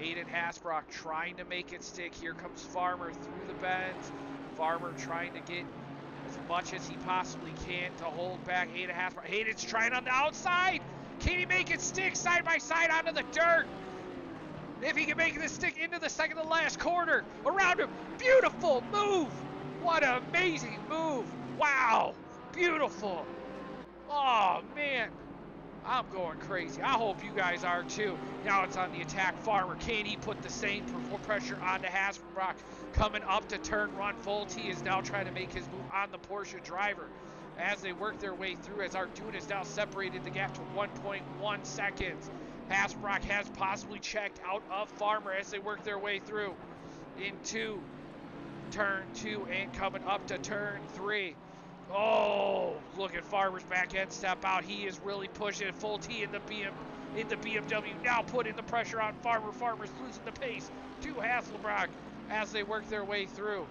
Aiden Hasbrock trying to make it stick. Here comes Farmer through the bends. Farmer trying to get as much as he possibly can to hold back Aiden Hasbrock. Aiden's trying on the outside. Can he make it stick side by side onto the dirt? If he can make it stick into the second to last corner. Around him. Beautiful move. What an amazing move. Wow. Beautiful. Oh, man. I'm going crazy. I hope you guys are too. Now it's on the attack. Farmer, can he put the same pressure onto Hasbrock? Coming up to turn one. Fulte is now trying to make his move on the Porsche driver as they work their way through, as Arjun has now separated the gap to 1.1 seconds. Hasbrock has possibly checked out of Farmer as they work their way through into turn 2 and coming up to turn 3. Oh, look at Farmer's back end step out. He is really pushing Fulte in the BMW. Now putting the pressure on Farmer. Farmer's losing the pace to Hasselbrock as they work their way through.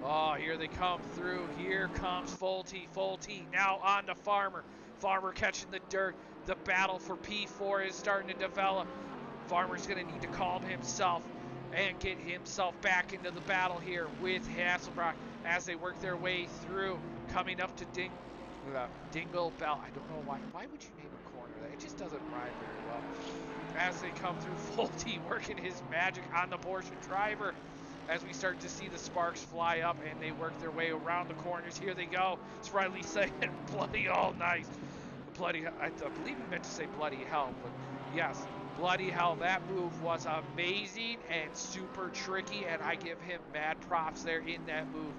Oh, here they come through. Here comes Fulte. Fulte now on to Farmer. Farmer catching the dirt. The battle for P4 is starting to develop. Farmer's going to need to calm himself and get himself back into the battle here with Hasselbrock as they work their way through, coming up to Dingle Bell. I don't know why. Why would you name a corner that? It just doesn't rhyme very well. As they come through, Fulte working his magic on the Porsche driver as we start to see the sparks fly up and they work their way around the corners. Here they go. Spriley saying bloody all nice. Bloody, I believe he meant to say bloody hell, but yes, bloody hell. That move was amazing and super tricky, and I give him mad props there in that move.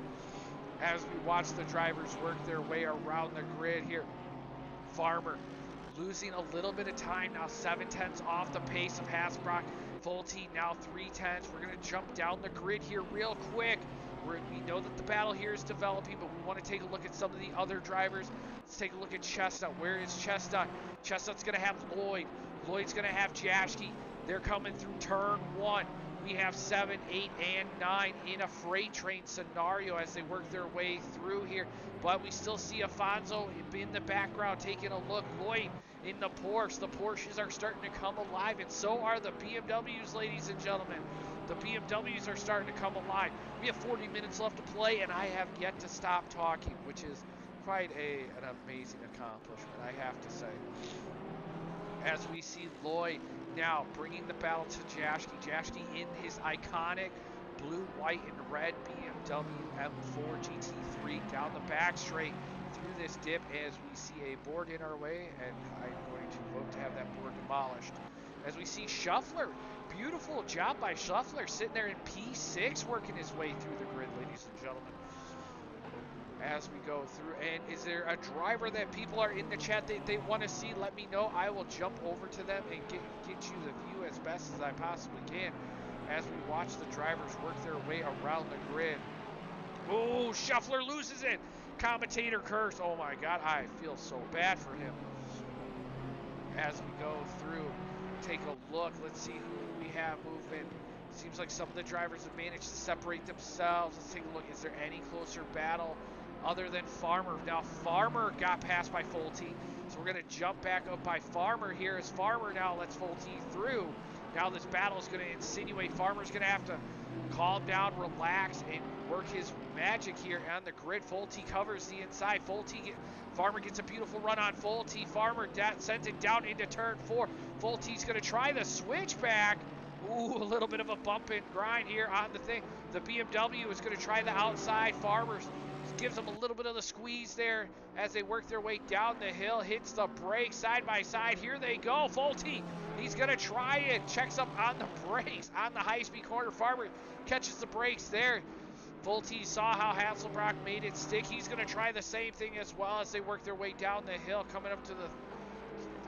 As we watch the drivers work their way around the grid here. Farmer losing a little bit of time now, 7/10 off the pace of Hasbrock. Fulte now 3/10. We're going to jump down the grid here real quick. We know that the battle here is developing, but we want to take a look at some of the other drivers. Let's take a look at Chestnut. Where is Chestnut? Chestnut's going to have Lloyd. Lloyd's going to have Jashke. They're coming through turn 1. We have 7, 8, and 9 in a freight train scenario as they work their way through here. But we still see Afonso in the background taking a look. Lloyd in the Porsche. The Porsches are starting to come alive, and so are the BMWs, ladies and gentlemen. The BMWs are starting to come alive. We have 40 minutes left to play, and I have yet to stop talking, which is quite an amazing accomplishment, I have to say. As we see Lloyd now bringing the battle to Jashke. Jashke in his iconic blue, white, and red BMW M4 GT3 down the back straight through this dip as we see a board in our way, and I'm going to vote to have that board demolished. As we see Shuffler, beautiful job by Shuffler, sitting there in P6 working his way through the grid, ladies and gentlemen. As we go through, and is there a driver that people are in the chat that they want to see? Let me know. I will jump over to them and get you the view as best as I possibly can as we watch the drivers work their way around the grid. Oh, Shuffler loses it. Commentator curse. Oh my God, I feel so bad for him. As we go through, take a look. Let's see who we have moving. Seems like some of the drivers have managed to separate themselves. Let's take a look. Is there any closer battle other than Farmer? Now, Farmer got passed by Fulte, so we're going to jump back up by Farmer here as Farmer now lets Fulte through. Now this battle is going to insinuate. Farmer's going to have to calm down, relax, and work his magic here on the grid. Fulte covers the inside. Farmer gets a beautiful run on Fulte. Farmer sends it down into turn 4. Fulte's going to try the switchback. Ooh, a little bit of a bump and grind here on the thing. The BMW is going to try the outside. Farmer gives them a little bit of the squeeze there as they work their way down the hill. Hits the brakes side by side. Here they go. Fulte, he's going to try it. Checks up on the brakes on the high-speed corner. Farmer catches the brakes there. Fulte saw how Hasselbrock made it stick. He's going to try the same thing as well as they work their way down the hill, coming up to the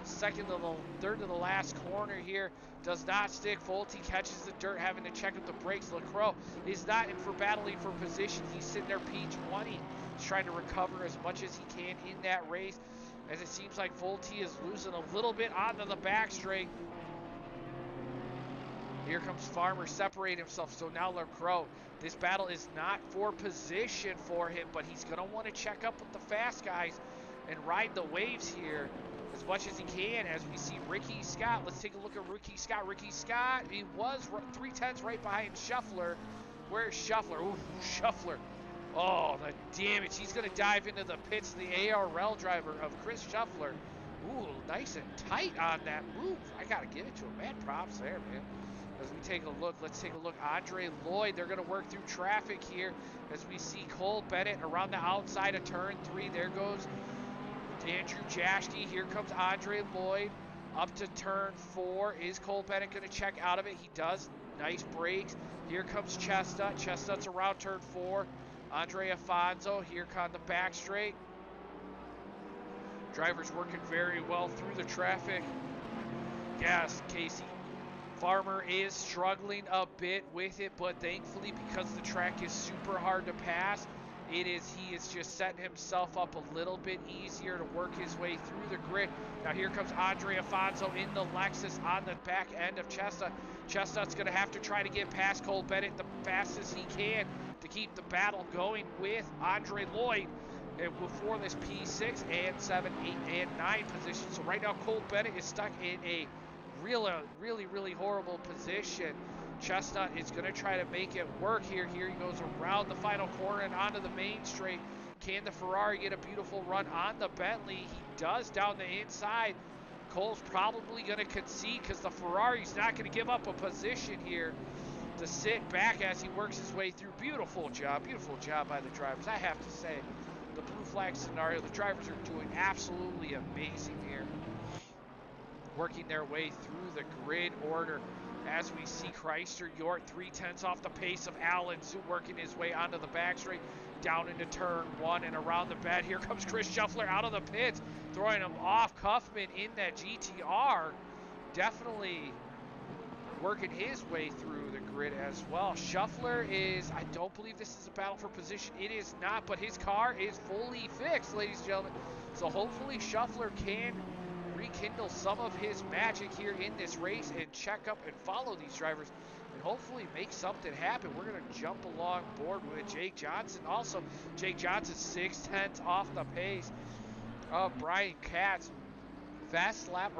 third to the last corner here. Does not stick. Fulte catches the dirt, having to check up the brakes. Lacroix is not in for battling for position. He's sitting there P20. He's trying to recover as much as he can in that race, as it seems like Fulte is losing a little bit onto the back straight. Here comes Farmer, separate himself. So now Lacroix. This battle is not for position for him, but he's going to want to check up with the fast guys and ride the waves here as much as he can, as we see Ricky Scott. Let's take a look at Ricky Scott. Ricky Scott, he was 3/10 right behind Shuffler. Where's Shuffler? Ooh, Shuffler. Oh, the damage. He's going to dive into the pits, the ARL driver of Chris Shuffler. Ooh, nice and tight on that move. I got to give it to him. Mad props there, man. As we take a look, let's take a look. Andre Lloyd, they're going to work through traffic here as we see Cole Bennett around the outside of turn 3. There goes Andrew Jaschke. Here comes Andre Lloyd up to turn 4. Is Cole Bennett going to check out of it? He does. Nice brakes. Here comes Chestnut. Chestnut's around turn 4. Andre Afonso here on the back straight. Driver's working very well through the traffic. Yes, Casey. Farmer is struggling a bit with it, but thankfully, because the track is super hard to pass, he is just setting himself up a little bit easier to work his way through the grid. Now here comes Andre Afonso in the Lexus on the back end of Chestnut. Chestnut's going to have to try to get past Cole Bennett the fastest he can to keep the battle going with Andre Lloyd before this P6 and 7, 8, and 9 position. So right now Cole Bennett is stuck in a really horrible position. Chestnut is going to try to make it work here. Here he goes around the final corner and onto the main straight. Can the Ferrari get a beautiful run on the Bentley? He does down the inside. Cole's probably going to concede because the Ferrari's not going to give up a position here to sit back as he works his way through. Beautiful job by the drivers. I have to say, the blue flag scenario, the drivers are doing absolutely amazing here, working their way through the grid order as we see Chrysler York 3/10 off the pace of Alan Zoo, working his way onto the back straight, down into turn 1 and around the bend. Here comes Chris Shuffler out of the pits, throwing him off Kaufman in that GTR. Definitely working his way through the grid as well. Shuffler is, I don't believe this is a battle for position. It is not, but his car is fully fixed, ladies and gentlemen. So hopefully Shuffler can rekindle some of his magic here in this race and check up and follow these drivers and hopefully make something happen. We're going to jump along board with Jake Johnson. Also, Jake Johnson 6/10 off the pace of Brian Katz.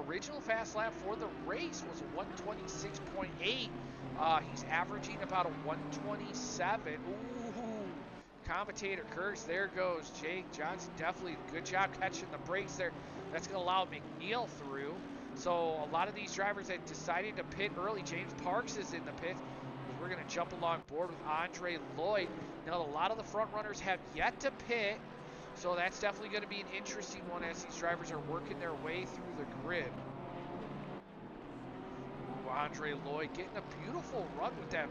Original fast lap for the race was a 126.8. He's averaging about a 127. Ooh, commentator curse. There goes Jake Johnson. Definitely good job catching the brakes there. That's going to allow McNeil through. So a lot of these drivers that decided to pit early. James Parks is in the pit. We're going to jump along board with Andre Lloyd. Now, a lot of the front runners have yet to pit. So that's definitely going to be an interesting one as these drivers are working their way through the grid. Ooh, Andre Lloyd getting a beautiful run with that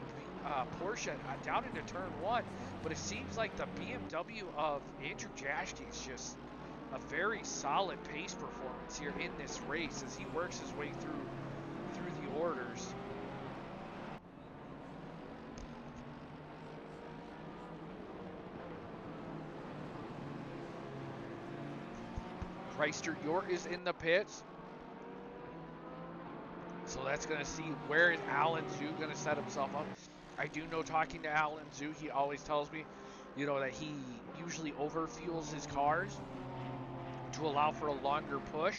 Porsche down into turn 1. But it seems like the BMW of Andrew Jaschke is just a very solid pace performance here in this race as he works his way through the orders. Chrysler York is in the pits. So that's going to see where is Alan Zhu going to set himself up. I do know, talking to Alan Zhu, he always tells me, you know, that he usually overfuels his cars to allow for a longer push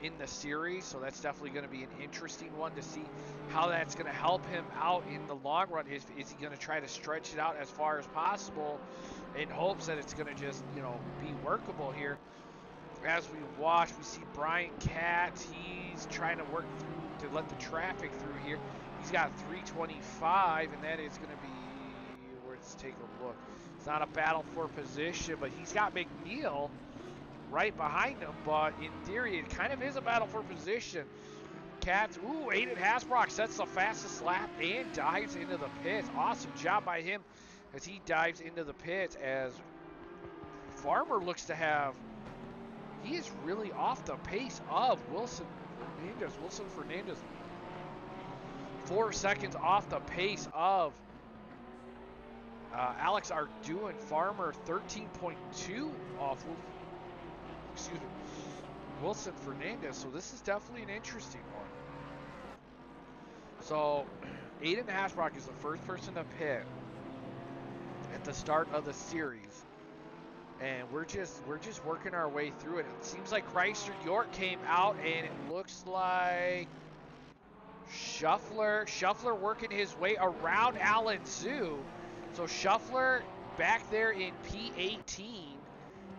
in the series. So that's definitely going to be an interesting one to see how that's going to help him out in the long run. Is he going to try to stretch it out as far as possible in hopes that it's going to just, you know, be workable here? As we watch, we see Brian Katz. He's trying to work through to let the traffic through here. He's got 325, and that is going to be, let's take a look. It's not a battle for position, but he's got McNeil right behind him. But in theory, it kind of is a battle for position. Katz, ooh, Aiden Hasbrock sets the fastest lap and dives into the pits. Awesome job by him as he dives into the pits, as Farmer looks to have, He is really off the pace of Wilson Fernandez. 4 seconds off the pace of Alex Arduin. Farmer 13.2 off Wilson Fernandez. So this is definitely an interesting one. So Aiden Hasbrock is the first person to pit at the start of the series. And we're just working our way through it. It seems like Chrysler York came out, and it looks like Shuffler working his way around Alan Zhu. So Shuffler back there in P18.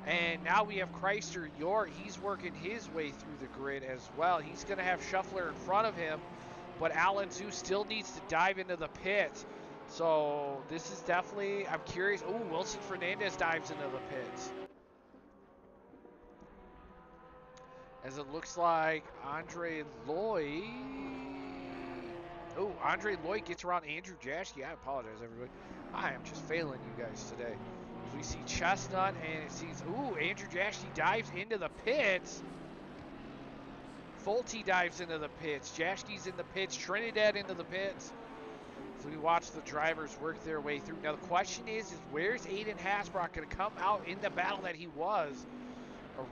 And now we have Chrysler York. He's working his way through the grid as well. He's going to have Shuffler in front of him. But Alan Zhu still needs to dive into the pits. So this is definitely, I'm curious. Oh, Wilson Fernandez dives into the pits. As it looks like Andre Lloyd. Oh, Andre Lloyd gets around Andrew Jaschke. I apologize, everybody. I am just failing you guys today. As we see Chestnut, and it sees, ooh, Andrew Jaschke dives into the pits. Fulte dives into the pits. Jaschke's in the pits. Trinidad into the pits. So we watch the drivers work their way through. Now the question is where's Aiden Hasbrock going to come out in the battle that he was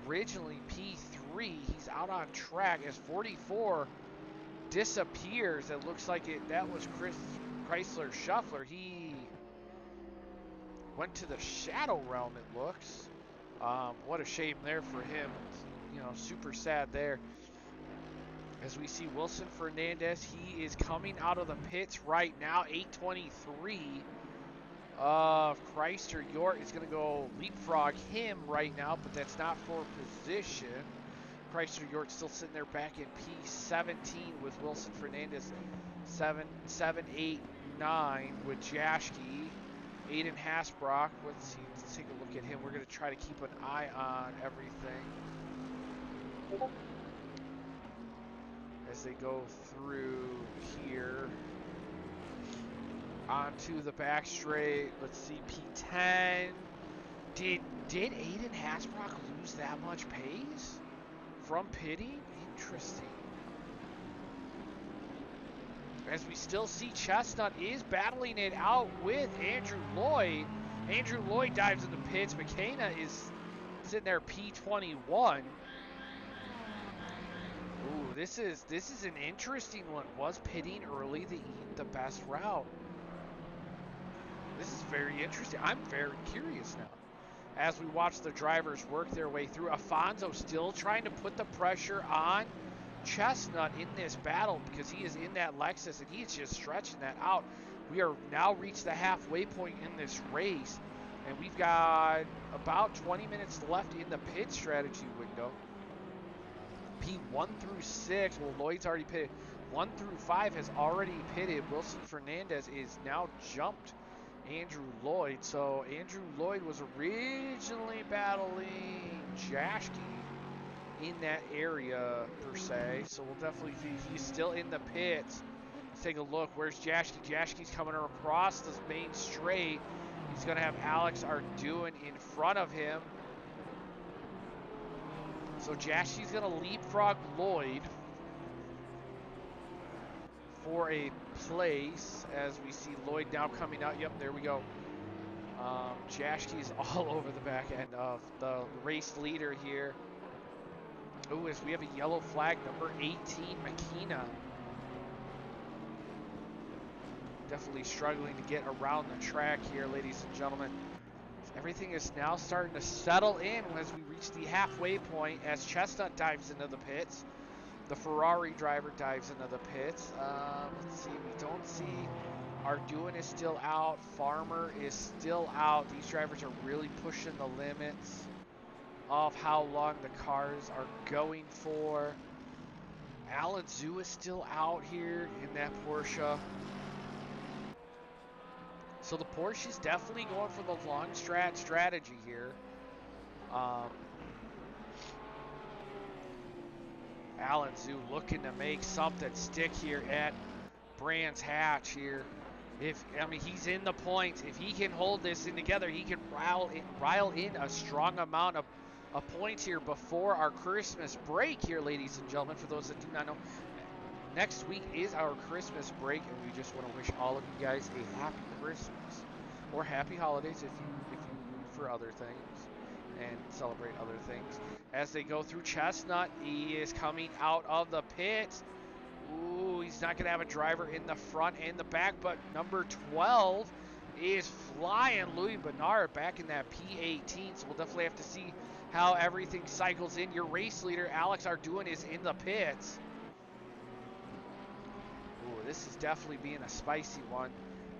originally P3? He's out on track as 44 disappears. It looks like that was Chrysler Shuffler. He went to the Shadow Realm, it looks. What a shame there for him. You know, super sad there. As we see Wilson Fernandez, he is coming out of the pits right now. 8:23 of Chrysler York is going to go leapfrog him right now, but that's not for position. Chrysler York still sitting there back in P17 with Wilson Fernandez 7, 8, 9 with Jaschke. Aiden Hasbrock, let's take a look at him. We're going to try to keep an eye on everything as they go through here onto the back straight. Let's see, P10. Did Aiden Hasbrock lose that much pace from pitting? Interesting. As we still see Chestnut is battling it out with Andrew Lloyd. Andrew Lloyd dives in the pits. McKenna is sitting there P21. Ooh, this is an interesting one. Was pitting early the best route? This is very interesting. I'm very curious now. As we watch the drivers work their way through, Afonso still trying to put the pressure on Chestnut in this battle because he is in that Lexus and he's just stretching that out. We are now reached the halfway point in this race, and we've got about 20 minutes left in the pit strategy window. P1 through 6, well, Lloyd's already pitted. 1 through 5 has already pitted. Wilson Fernandez is now jumped Andrew Lloyd. So Andrew Lloyd was originally battling Jaschke in that area per se. So we'll definitely see he's still in the pits. Let's take a look. Where's Jaschke? Jaschke's coming across this main straight. He's going to have Alex Arduin in front of him. So Jaschke's going to leapfrog Lloyd for a place as we see Lloyd now coming out. Yep, there we go. Jaschke's all over the back end of the race leader here. Ooh, as we have a yellow flag, number 18, McKenna. Definitely struggling to get around the track here, ladies and gentlemen. Everything is now starting to settle in as we reach the halfway point as Chestnut dives into the pits. The Ferrari driver dives into the pits. Let's see, we don't see Arduin is still out. Farmer is still out. These drivers are really pushing the limits of how long the cars are going for. Alan Zhu is still out here in that Porsche. So the Porsche is definitely going for the long strategy here. Alan Zhu looking to make something stick here at Brands Hatch here. He's in the points. If he can hold this in together, he can rile in a strong amount of a point here before our Christmas break here, ladies and gentlemen. For those that do not know, next week is our Christmas break, and we just want to wish all of you guys a happy Christmas or happy holidays if you root for other things and celebrate other things. As they go through Chestnut, he is coming out of the pits. Ooh, he's not going to have a driver in the front and the back, but number 12 is flying. Louis Bernard back in that P18, so we'll definitely have to see how everything cycles in. Your race leader, Alex Arduin, is in the pits. Ooh, this is definitely being a spicy one,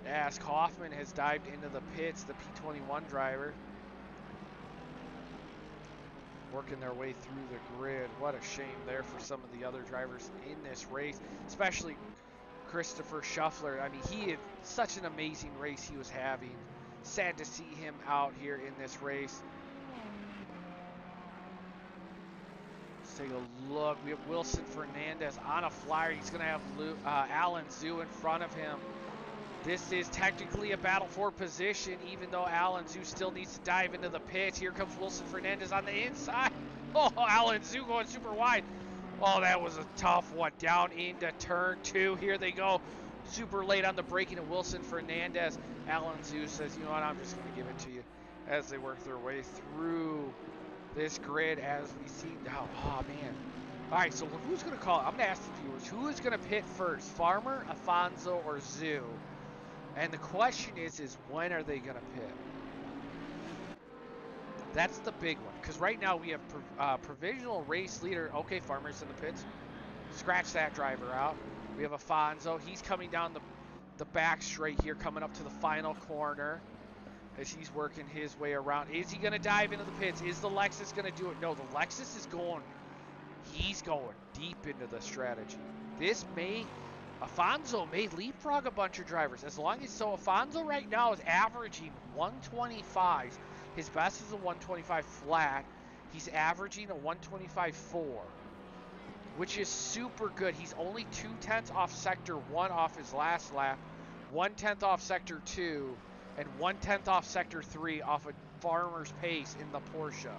as Kaufman has dived into the pits, the P21 driver. Working their way through the grid. What a shame there for some of the other drivers in this race, especially Christopher Shuffler. I mean, he had such an amazing race he was having. Sad to see him out here in this race. Let's take a look. We have Wilson Fernandez on a flyer. He's going to have Alan Zhu in front of him. This is technically a battle for position, even though Alan Zhu still needs to dive into the pits. Here comes Wilson Fernandez on the inside. Oh, Alan Zhu going super wide. Oh, that was a tough one. Down into turn 2. Here they go. Super late on the braking of Wilson Fernandez. Alan Zhu says, you know what, I'm just going to give it to you, as they work their way through this grid as we see now. Oh, man. All right, so who's going to call it? I'm going to ask the viewers, who is going to pit first, Farmer, Afonso, or Zhu? And the question is when are they going to pit? That's the big one. Because right now we have provisional race leader. Okay, Farmer's in the pits. Scratch that driver out. We have Afonso. He's coming down the back straight here, coming up to the final corner as he's working his way around. Is he going to dive into the pits? Is the Lexus going to do it? No, the Lexus is going. He's going deep into the strategy. Afonso may leapfrog a bunch of drivers. As long as, so Afonso right now is averaging 125. His best is a 125 flat. He's averaging a 125.4, which is super good. He's only 0.2 off sector 1 off his last lap, 1/10 off sector 2, and 1/10 off sector 3 off a Farmer's pace in the Porsche.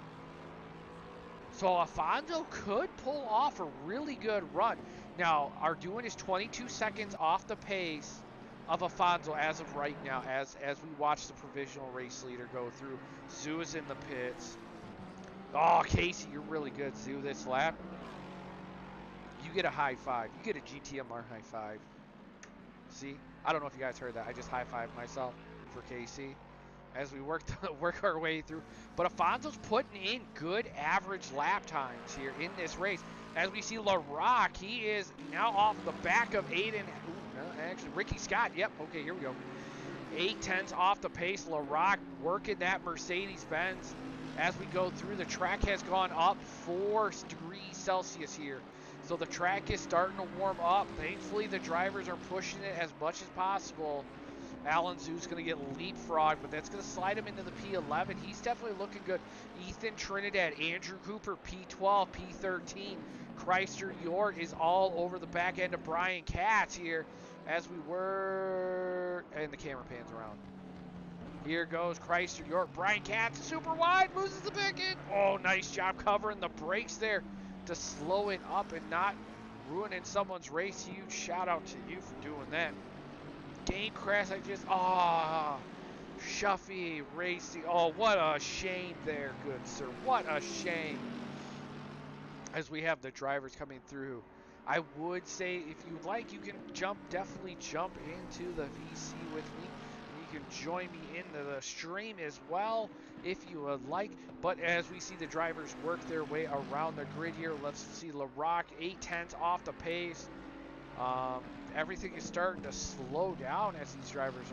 So Afonso could pull off a really good run. Now, Arduin is 22 seconds off the pace of Afonso as of right now, as we watch the provisional race leader go through. Zhu is in the pits. Oh, Casey, you're really good, Zhu, this lap. You get a high five. You get a GTMR high five. See? I don't know if you guys heard that. I just high-fived myself for Casey as we work our way through. But Afonso's putting in good average lap times here in this race. As we see LaRock, he is now off the back of Aiden. Ooh, no, actually, Ricky Scott. Yep, okay, here we go. 0.8 off the pace. LaRock working that Mercedes-Benz as we go through. The track has gone up 4 degrees Celsius here. So the track is starting to warm up. Thankfully, the drivers are pushing it as much as possible. Alan Zhu's going to get leapfrog, but that's going to slide him into the P11. He's definitely looking good. Ethan Trinidad, Andrew Cooper, P12, P13. Chrysler Yort is all over the back end of Brian Katz here as we were, and the camera pans around. Here goes Chrysler Yort. Brian Katz, super wide, loses the picket. Oh, nice job covering the brakes there to slow it up and not ruining someone's race. Huge shout out to you for doing that. Game crash, Shuffy Racing. Oh, what a shame there, good sir. What a shame. As we have the drivers coming through. I would say if you like, you can definitely jump into the VC with me. You can join me into the stream as well if you would like. But as we see the drivers work their way around the grid here, let's see LaRock 0.8 off the pace. Everything is starting to slow down as these drivers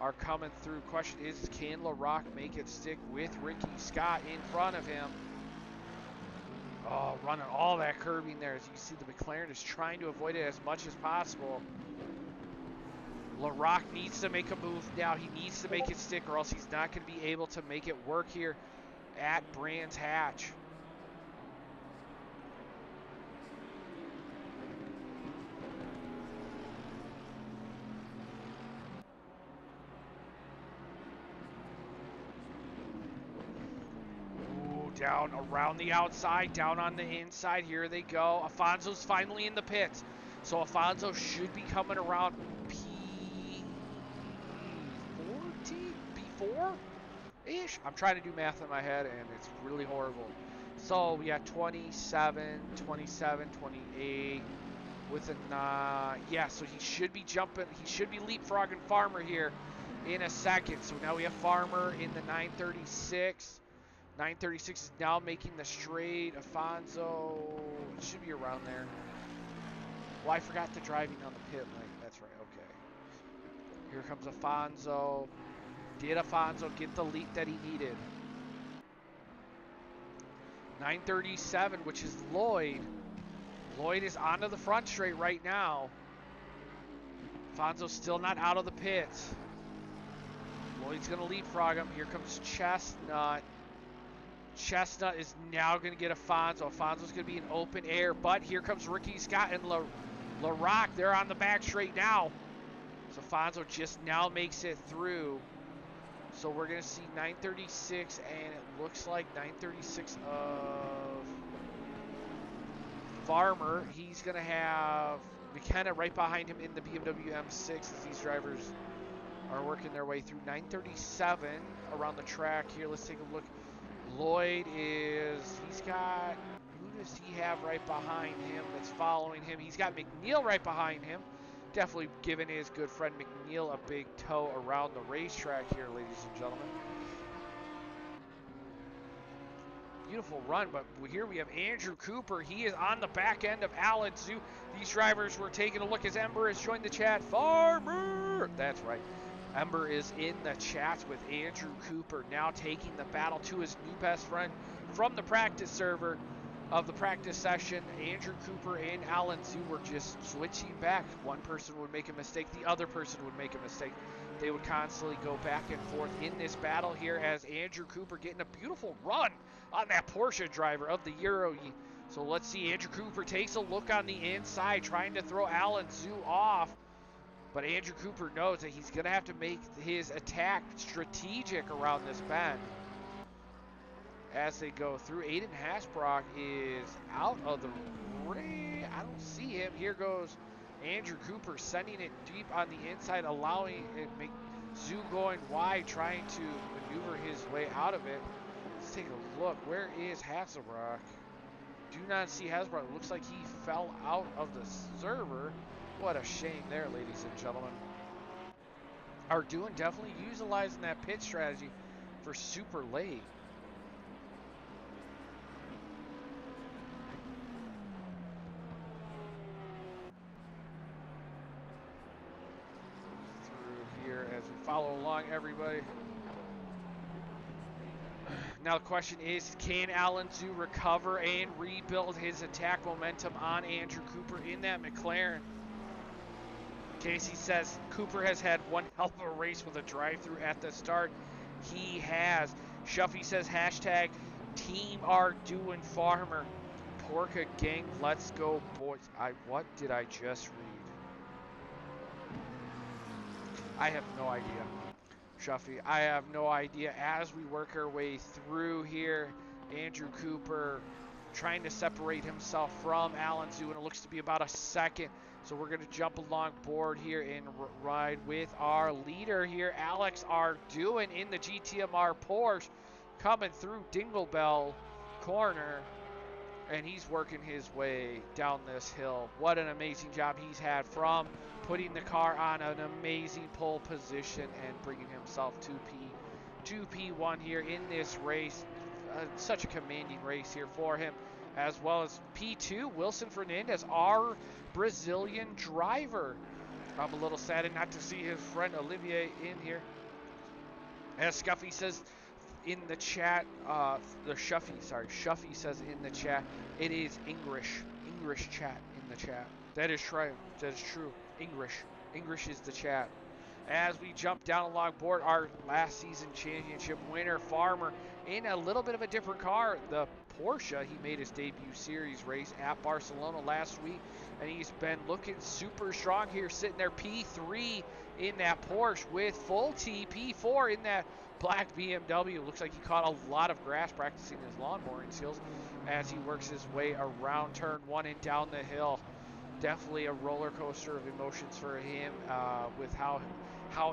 are coming through. Question is, can LaRock make it stick with Ricky Scott in front of him? Oh, running all that curbing there. As you see, the McLaren is trying to avoid it as much as possible. LaRock needs to make a move now. He needs to make it stick, or else he's not going to be able to make it work here at Brands Hatch. Down around the outside, down on the inside. Here they go. Afonso's finally in the pits. So Afonso should be coming around P14, P4-ish. I'm trying to do math in my head, and it's really horrible. So we got 27, 28 with a 9. Yeah, so he should be jumping. He should be leapfrogging Farmer here in a second. So now we have Farmer in the 936. 936 is now making the straight. Afonso should be around there. Well, I forgot the driving on the pit lane. That's right, okay. Here comes Afonso. Did Afonso get the leap that he needed? 937, which is Lloyd. Lloyd is onto the front straight right now. Afonso's still not out of the pits. Lloyd's going to leapfrog him. Here comes Chestnut. Chestnut is now going to get Afonso. Afonso's going to be in open air, but here comes Ricky Scott and LaRock. They're on the back straight now. So Afonso just now makes it through. So we're going to see 936, and it looks like 936 of Farmer. He's going to have McKenna right behind him in the BMW M6 as these drivers are working their way through. 937 around the track here. Let's take a look. Lloyd he's got, who does he have right behind him that's following him? He's got McNeil right behind him. Definitely giving his good friend McNeil a big tow around the racetrack here, ladies and gentlemen. Beautiful run, but here we have Andrew Cooper. He is on the back end of Alan Zhu. These drivers were taking a look as Ember has joined the chat. Farmer! That's right. Ember is in the chat with Andrew Cooper, now taking the battle to his new best friend from the practice server of the practice session. Andrew Cooper and Alan Zhu were just switching back. One person would make a mistake, the other person would make a mistake. They would constantly go back and forth in this battle here as Andrew Cooper getting a beautiful run on that Porsche driver of the Euro. So let's see, Andrew Cooper takes a look on the inside, trying to throw Alan Zhu off. But Andrew Cooper knows that he's going to have to make his attack strategic around this bend as they go through. Aiden Hasbrock is out of the race. I don't see him. Here goes Andrew Cooper sending it deep on the inside, allowing it make Zhu going wide, trying to maneuver his way out of it. Let's take a look. Where is Hasbrock? Do not see Hasbrock. It looks like he fell out of the server. What a shame there, ladies and gentlemen. Arduin definitely utilizing that pit strategy for super late. Through here as we follow along, everybody. Now the question is, can Alan Zhu recover and rebuild his attack momentum on Andrew Cooper in that McLaren? Casey says Cooper has had one hell of a race with a drive-through at the start. He has. Shuffy says hashtag Team Arduin Farmer. Porca gang, let's go, boys. What did I just read? I have no idea. Shuffy, I have no idea. As we work our way through here, Andrew Cooper trying to separate himself from Alan Zhu, and it looks to be about a second. So we're going to jump along board here and ride with our leader here, Alex Arduin in the GTMR Porsche, coming through Dingle Bell corner, and he's working his way down this hill. What an amazing job he's had from putting the car on an amazing pole position and bringing himself to P1 here in this race. Such a commanding race here for him, as well as P2, Wilson Fernandez, our Brazilian driver. I'm a little saddened not to see his friend Olivier in here. As Scuffy says in the chat, Shuffy says in the chat, it is English chat in the chat. That is true. That is true. English is the chat. As we jump down along board, our last season championship winner, Farmer, in a little bit of a different car, the Porsche. He made his debut series race at Barcelona last week, and he's been looking super strong here, sitting there P3 in that Porsche with full T, P4 in that black BMW. Looks like he caught a lot of grass practicing his lawn mowing skills as he works his way around turn 1 and down the hill. Definitely a roller coaster of emotions for him with how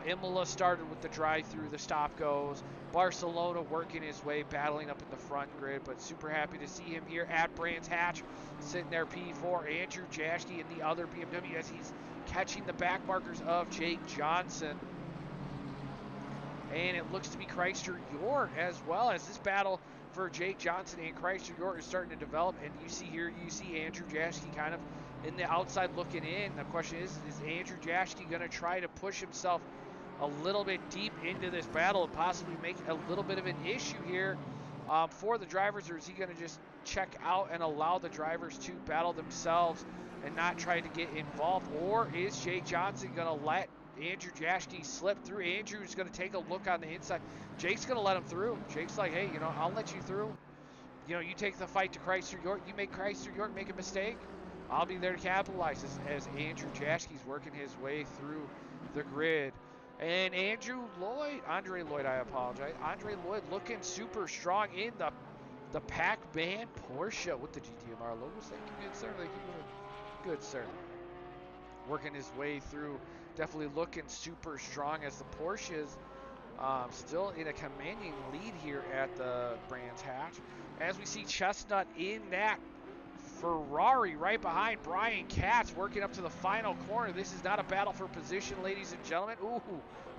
Imola started with the drive-through, the stop goes, Barcelona working his way, battling up in the front grid, but super happy to see him here at Brands Hatch, sitting there P4, Andrew Jaschke in the other BMW as he's catching the back markers of Jake Johnson. And it looks to be Chrysler York as well, as this battle for Jake Johnson and Chrysler York is starting to develop. And you see Andrew Jaschke kind of in the outside looking in. The question is Andrew Jaschke going to try to push himself a little bit deep into this battle and possibly make a little bit of an issue here for the drivers, or is he going to just check out and allow the drivers to battle themselves and not try to get involved? Or is Jake Johnson going to let Andrew Jaschke slip through? Andrew's going to take a look on the inside. Jake's going to let him through. Jake's like, hey, I'll let you through. You take the fight to Chrysler York. You make Chrysler York make a mistake, I'll be there to capitalize as Andrew Jaschke's working his way through the grid. And Andre Lloyd, Andre Lloyd looking super strong in the Pac-Man Porsche with the GTMR logos. Thank you, good sir. Thank you, good sir. Working his way through, definitely looking super strong as the Porsche's still in a commanding lead here at the Brands Hatch. As we see Chestnut in that Ferrari right behind Brian Katz, working up to the final corner. This is not a battle for position, ladies and gentlemen. Ooh,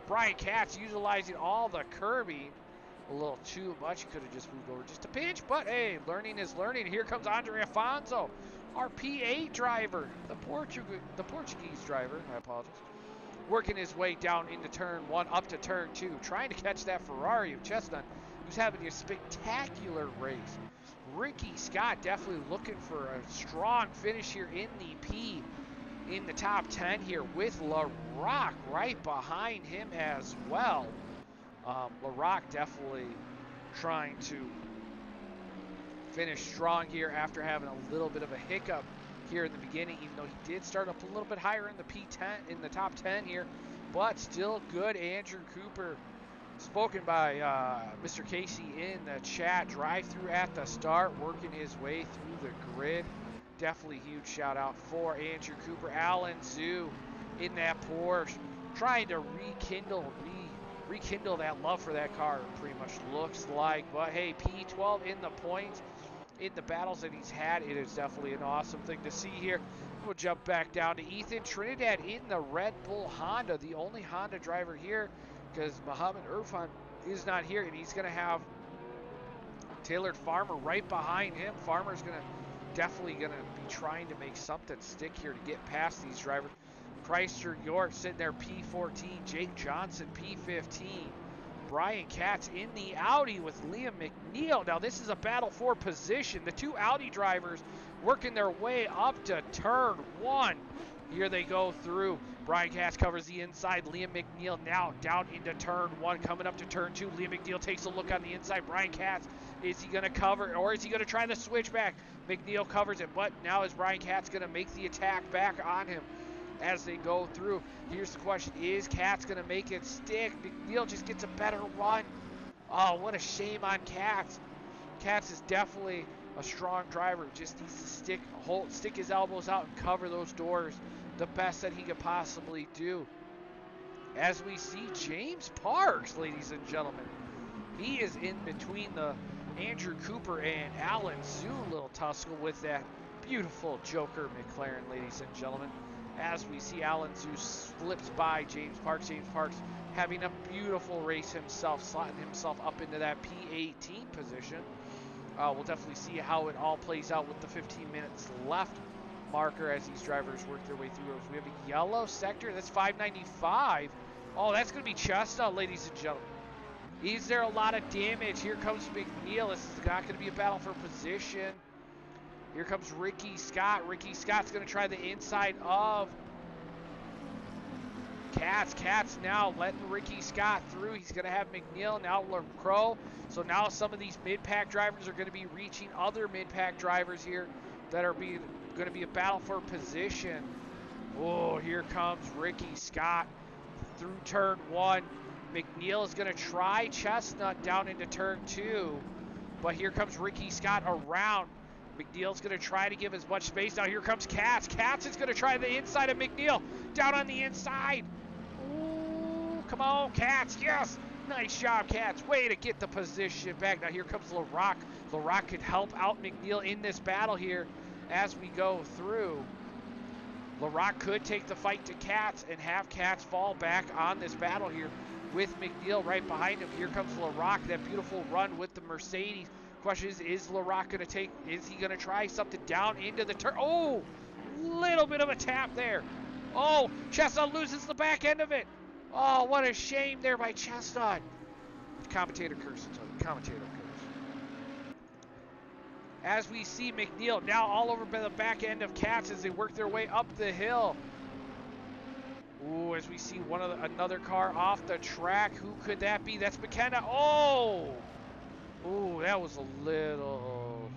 Brian Katz utilizing all the curbing. A little too much. Could have just moved over just a pinch, but hey, learning is learning. Here comes Andre Afonso, our P8 driver, the Portuguese driver. I apologize. Working his way down into turn 1 up to turn 2, trying to catch that Ferrari of Chestnut, who's having a spectacular race. Ricky Scott definitely looking for a strong finish here in the top 10 here, with LaRock right behind him as well. LaRock definitely trying to finish strong here after having a little bit of a hiccup here in the beginning, even though he did start up a little bit higher in the P10, in the top 10 here, but still good. Andrew Cooper, spoken by Mr. Casey in the chat, drive through at the start, working his way through the grid. Definitely huge shout out for Andrew Cooper. Alan Zhu in that Porsche, trying to rekindle that love for that car, it pretty much looks like. But hey, P12 in the points in the battles that he's had. It is definitely an awesome thing to see here. We'll jump back down to Ethan Trinidad in the Red Bull Honda, the only Honda driver here, because Mohammed Irfan is not here, and he's going to have Taylor Farmer right behind him. Farmer's definitely going to be trying to make something stick here to get past these drivers. Chrysler York sitting there P14, Jake Johnson P15, Brian Katz in the Audi with Liam McNeil. Now this is a battle for position. The two Audi drivers working their way up to turn 1. Here they go through. Brian Katz covers the inside. Liam McNeil now down into turn 1, coming up to turn 2. Liam McNeil takes a look on the inside. Brian Katz, is he going to cover, or is he going to try the switchback? McNeil covers it, but now is Brian Katz going to make the attack back on him as they go through? Here's the question, is Katz going to make it stick? McNeil just gets a better run. Oh, what a shame on Katz. Katz is definitely a strong driver, just needs to stick his elbows out and cover those doors the best that he could possibly do. As we see James Parks, ladies and gentlemen, he is in between the Andrew Cooper and Alan Zhu little tussle with that beautiful Joker McLaren, ladies and gentlemen. As we see Alan Zhu slips by James Parks. James Parks having a beautiful race himself, slotting himself up into that P18 position. We'll definitely see how it all plays out with the 15 minutes left marker as these drivers work their way through. We have a yellow sector. That's 595. Oh, that's going to be Chestnut, ladies and gentlemen. Is there a lot of damage? Here comes McNeil. This is not going to be a battle for position. Here comes Ricky Scott. Ricky Scott's going to try the inside of Cat's now letting Ricky Scott through. He's going to have McNeil, now LaCroix. So now some of these mid-pack drivers are going to be reaching other mid-pack drivers here that are going to be a battle for position. Oh, here comes Ricky Scott through turn 1. McNeil is going to try Chestnut down into turn 2. But here comes Ricky Scott around. McNeil's going to try to give as much space. Now here comes Katz. Katz is going to try the inside of McNeil. Down on the inside. Ooh, come on, Katz. Yes. Nice job, Katz. Way to get the position back. Now here comes LaRock. LaRock could help out McNeil in this battle here as we go through. LaRock could take the fight to Katz and have Katz fall back on this battle here with McNeil right behind him. Here comes LaRock, that beautiful run with the Mercedes. Question is LaRock going to take, is he going to try something down into the turn? Oh, little bit of a tap there. Oh, Chestnut loses the back end of it. Oh, what a shame there by Chestnut. Commentator curse, commentator curse. As we see McNeil now all over by the back end of Katz as they work their way up the hill. Ooh, as we see another car off the track. Who could that be? That's McKenna. Oh! Ooh, that was a little...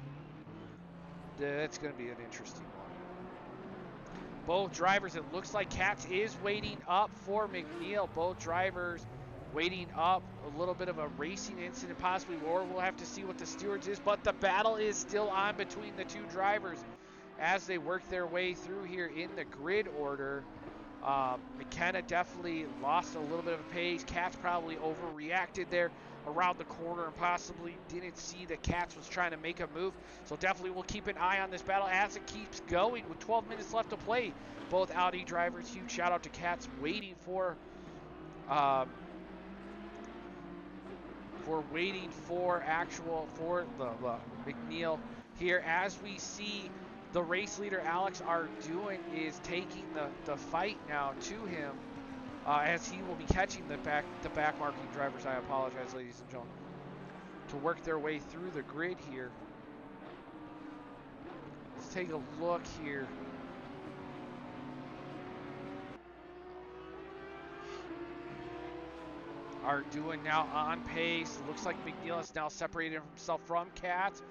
That's going to be an interesting one. Both drivers, it looks like Katz is waiting up for McNeil. Both drivers waiting up. A little bit of a racing incident possibly, or we'll have to see what the stewards is. But the battle is still on between the two drivers as they work their way through here in the grid order. McKenna definitely lost a little bit of pace. Katz probably overreacted there around the corner and possibly didn't see that Katz was trying to make a move. So definitely we'll keep an eye on this battle as it keeps going with 12 minutes left to play. Both Audi drivers, huge shout out to Katz waiting for the McNeil here. As we see the race leader Alex are doing is taking the fight now to him as he will be catching the back marking drivers. I apologize, ladies and gentlemen, to work their way through the grid here. Let's take a look here. Are doing now on pace. Looks like McNeil has now separated himself from Katz.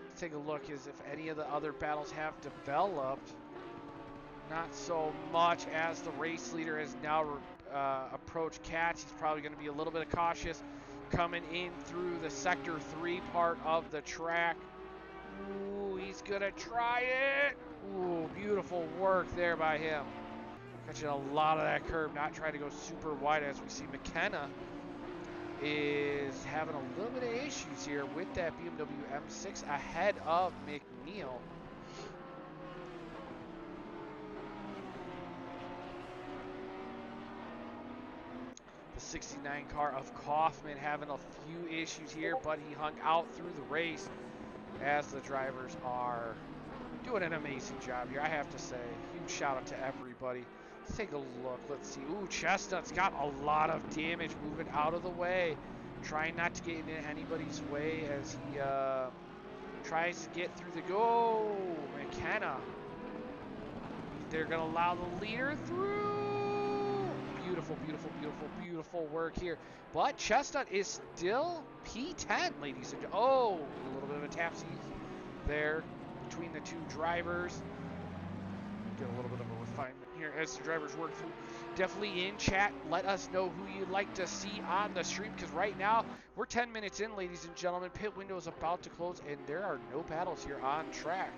Let's take a look as if any of the other battles have developed. Not so much, as the race leader has now approached Katz. He's probably going to be a little bit cautious coming in through the Sector 3 part of the track. Ooh, he's going to try it. Ooh, beautiful work there by him. Catching a lot of that curb, not trying to go super wide, as we see McKenna is having a little bit of issues here with that BMW M6 ahead of McNeil. The 69 car of Kaufman having a few issues here, but he hung out through the race as the drivers are doing an amazing job here, I have to say. Huge shout out to everybody. Let's take a look. Let's see. Ooh, Chestnut's got a lot of damage moving out of the way. Trying not to get in anybody's way as he tries to get through the goal. McKenna. They're going to allow the leader through. Beautiful, beautiful, beautiful, beautiful work here. But Chestnut is still P10, ladies and gentlemen. Oh, a little bit of a tapsy there between the two drivers. Get a little bit of a refinement here as the drivers work through. Definitely in chat, let us know who you'd like to see on the stream, because right now we're 10 minutes in, ladies and gentlemen. Pit window is about to close and there are no battles here on track.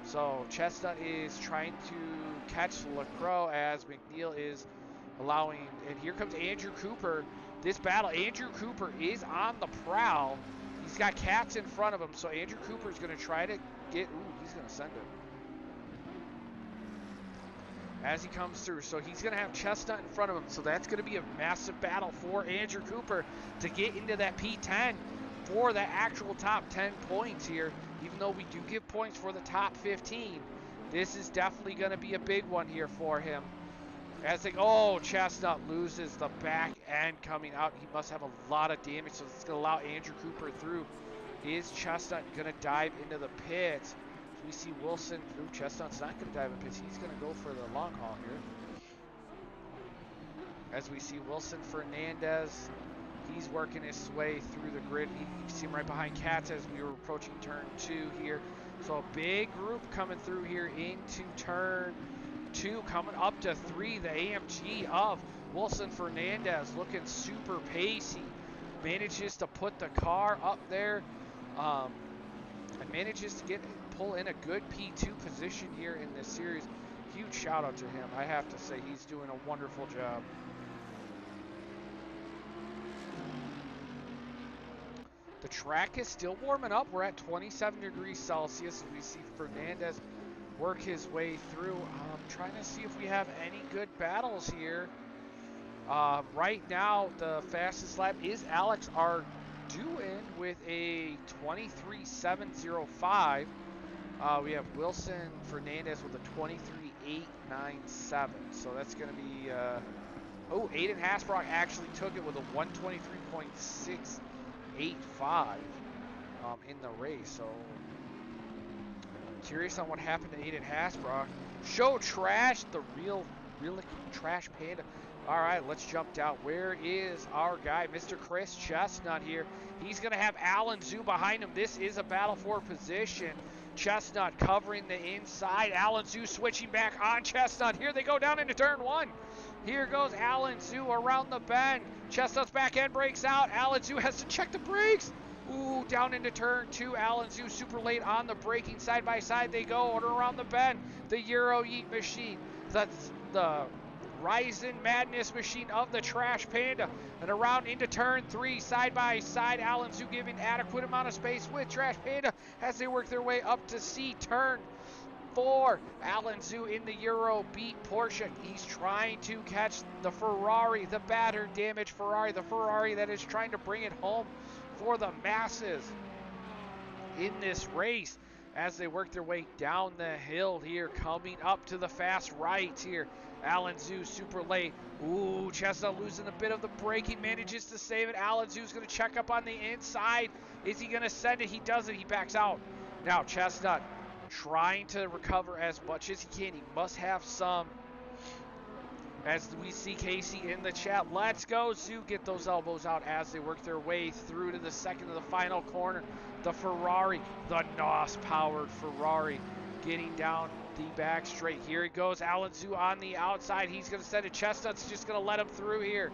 So Chestnut is trying to catch LaCroix as McNeil is allowing, and here comes Andrew Cooper. This battle, Andrew Cooper is on the prowl. He's got Katz in front of him, so Andrew Cooper is going to try to get, ooh, he's going to send it as he comes through. So he's going to have Chestnut in front of him. So that's going to be a massive battle for Andrew Cooper to get into that P10 for the actual top 10 points here. Even though we do give points for the top 15, this is definitely going to be a big one here for him. As they, oh, Chestnut loses the back end coming out. He must have a lot of damage, so it's going to allow Andrew Cooper through. Is Chestnut going to dive into the pits? We see Wilson through. Chestnut's not going to dive in pits. He's going to go for the long haul here. as we see Wilson Fernandez. He's working his way through the grid. You see him right behind Katz as we were approaching turn 2 here. So a big group coming through here into turn 2, coming up to 3. The AMG of Wilson Fernandez looking super pacey. Manages to put the car up there and manages to pull in a good P2 position here in this series. Huge shout out to him. I have to say he's doing a wonderful job. The track is still warming up. We're at 27 degrees Celsius. We see Fernandez work his way through. Trying to see if we have any good battles here. Right now, the fastest lap is Alex Arduin with a 23.705. We have Wilson Fernandez with a 23.897. So that's going to be... Aiden Hasbrock actually took it with a 123.685 in the race. So curious on what happened to Aiden Hasbrock. Show Trash, the real Trash Panda. All right, let's jump down. Where is our guy, Mr. Chris Chestnut here? He's going to have Alan Zhu behind him. This is a battle for position. Chestnut covering the inside. Alan Zhu switching back on Chestnut. Here they go down into turn 1. Here goes Alan Zhu around the bend. Chestnut's back end breaks out. Alan Zhu has to check the brakes. Ooh, down into turn 2. Alan Zhu super late on the braking. Side by side they go. Order around the bend. The Euro Yeet machine. That's the Ryzen Madness machine of the Trash Panda. And around into turn 3. Side by side. Alan Zhu giving adequate amount of space with Trash Panda as they work their way up to C turn 4. Alan Zhu in the Euro beat Porsche. He's trying to catch the Ferrari, the battered, damaged Ferrari, the Ferrari that is trying to bring it home for the masses in this race as they work their way down the hill here, coming up to the fast right here. Alan Zhu super late. Ooh, Chestnut losing a bit of the braking, manages to save it. Alan Zhu's going to check up on the inside. Is he going to send it? He doesn't. He backs out. Now Chestnut trying to recover as much as he can. He must have some. As we see Casey in the chat, let's go Zhu, get those elbows out as they work their way through to the second of the final corner. The Ferrari, the NOS-powered Ferrari, getting down the back straight. Here he goes, Alan Zhu on the outside. He's going to send it. Chestnut's just going to let him through here.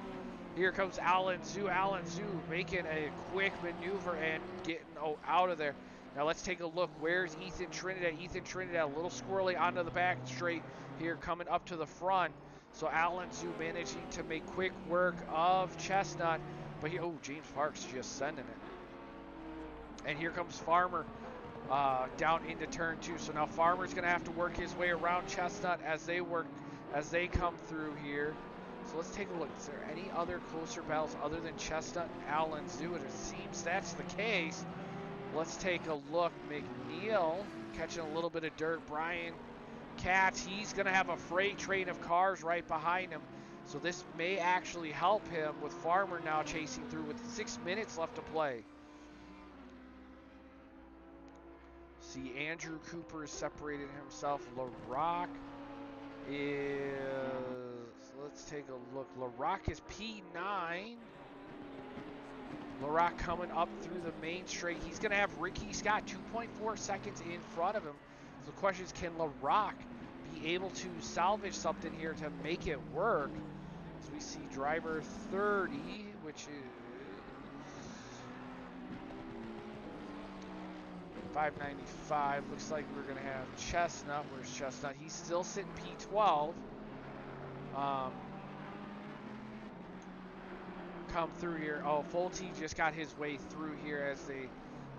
Here comes Alan Zhu. Alan Zhu making a quick maneuver and getting out of there. Now let's take a look. Where's Ethan Trinidad? Ethan Trinidad a little squirrely onto the back straight here, coming up to the front. So Alan Zhu managing to make quick work of Chestnut. But here, James Parks just sending it. And here comes Farmer down into turn 2. So now Farmer's going to have to work his way around Chestnut as they come through here. So let's take a look. Is there any other closer battles other than Chestnut and Alan Zhu? And it seems that's the case. Let's take a look. McNeil catching a little bit of dirt. Brian Katz, he's going to have a freight train of cars right behind him. So this may actually help him with Farmer now chasing through with 6 minutes left to play. See, Andrew Cooper has separated himself. LaRock is, let's take a look. LaRock is P9. LaRock coming up through the main straight. He's going to have Ricky Scott 2.4 seconds in front of him. So the question is, can LaRock be able to salvage something here to make it work? So we see driver 30, which is 595. Looks like we're going to have Chestnut. Where's Chestnut? He's still sitting P12. Come through here. Oh, Fulte just got his way through here as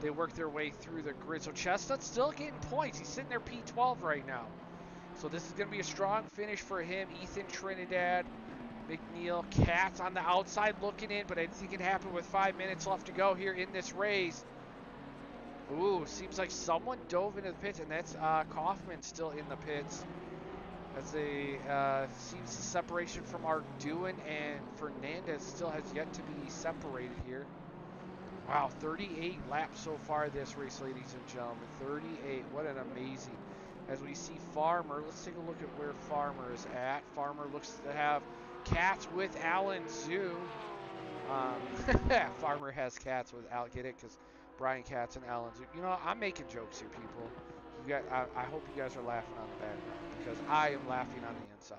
they work their way through the grid. So Chestnut's still getting points. He's sitting there P12 right now. So this is going to be a strong finish for him. Ethan Trinidad, McNeil, Katz on the outside looking in, but anything can happen with 5 minutes left to go here in this race. Ooh, seems like someone dove into the pits, and that's Kaufman still in the pits. As they seems the separation from Arduin and Fernandez still has yet to be separated here. Wow, 38 laps so far this race, ladies and gentlemen. 38, what an amazing. As we see Farmer, let's take a look at where Farmer is at. Farmer looks to have cats with Alan Zoo. Farmer has cats with Al. Get it? Because Brian Katz and Alan Zoo. You know, I'm making jokes here, people. You guys, I hope you guys are laughing on the background because I am laughing on the inside.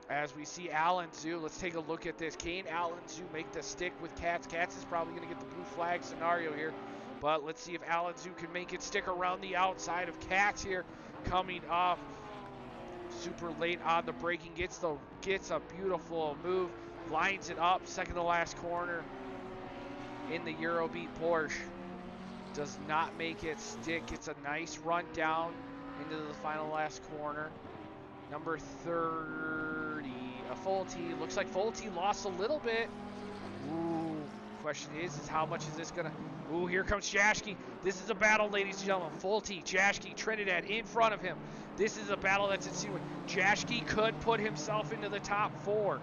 As we see Alan Zoo, let's take a look at this. Can Alan Zoo make the stick with Katz? Katz is probably going to get the blue flag scenario here. But let's see if Alan Zoo can make it stick around the outside of Katz here. Coming up super late on the braking. Gets a beautiful move. Lines it up. Second to last corner in the Eurobeat Porsche. Does not make it stick. Gets a nice run down into the final last corner. Number 30, Fulte. Looks like Fulte lost a little bit. Ooh, question is how much is this gonna? Ooh, here comes Jashke. This is a battle, ladies and gentlemen. Fulte, Jashke, Trinidad in front of him. This is a battle that's ensuing. Jashke could put himself into the top 4.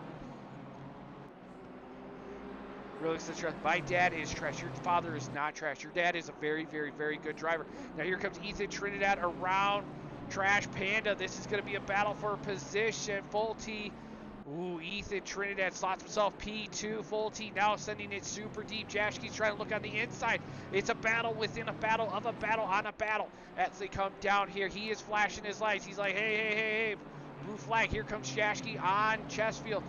Really, my dad is trash. Your father is not trash. Your dad is a very, very, very good driver. Now here comes Ethan Trinidad around Trash Panda. This is going to be a battle for position. Fulte. Ooh, Ethan Trinidad slots himself P2. Fulte now sending it super deep. Jashke's trying to look on the inside. It's a battle within a battle of a battle on a battle. As they come down here, he is flashing his lights. He's like, hey, hey, hey, hey. Blue flag. Here comes Jashke on Chestnut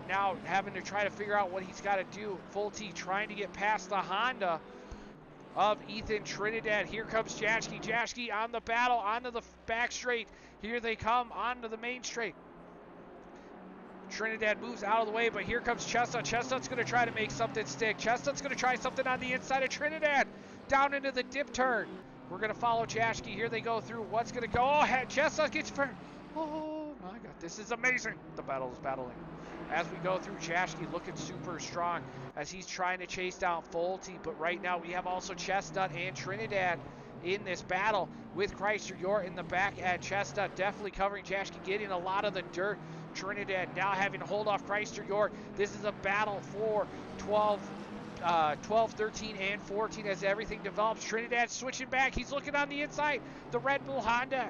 now having to try to figure out what he's got to do. Fulte trying to get past the Honda of Ethan Trinidad. Here comes Jashke. Jashke on the battle, onto the back straight. Here they come onto the main straight. Trinidad moves out of the way, but here comes Chestnut. Chestnut's going to try to make something stick. Chestnut's going to try something on the inside of Trinidad. Down into the dip turn. We're going to follow Jashke. Here they go through. What's going to go? Oh, Chestnut gets first. Oh, my God. This is amazing. The battle is battling. As we go through, Jashke looking super strong as he's trying to chase down Fulte. But right now we have also Chestnut and Trinidad in this battle with Chrysler York in the back at Chestnut. Definitely covering Jashke, getting a lot of the dirt. Trinidad now having to hold off Chrysler York. This is a battle for 12, 13, and 14 as everything develops. Trinidad switching back. He's looking on the inside. The Red Bull Honda.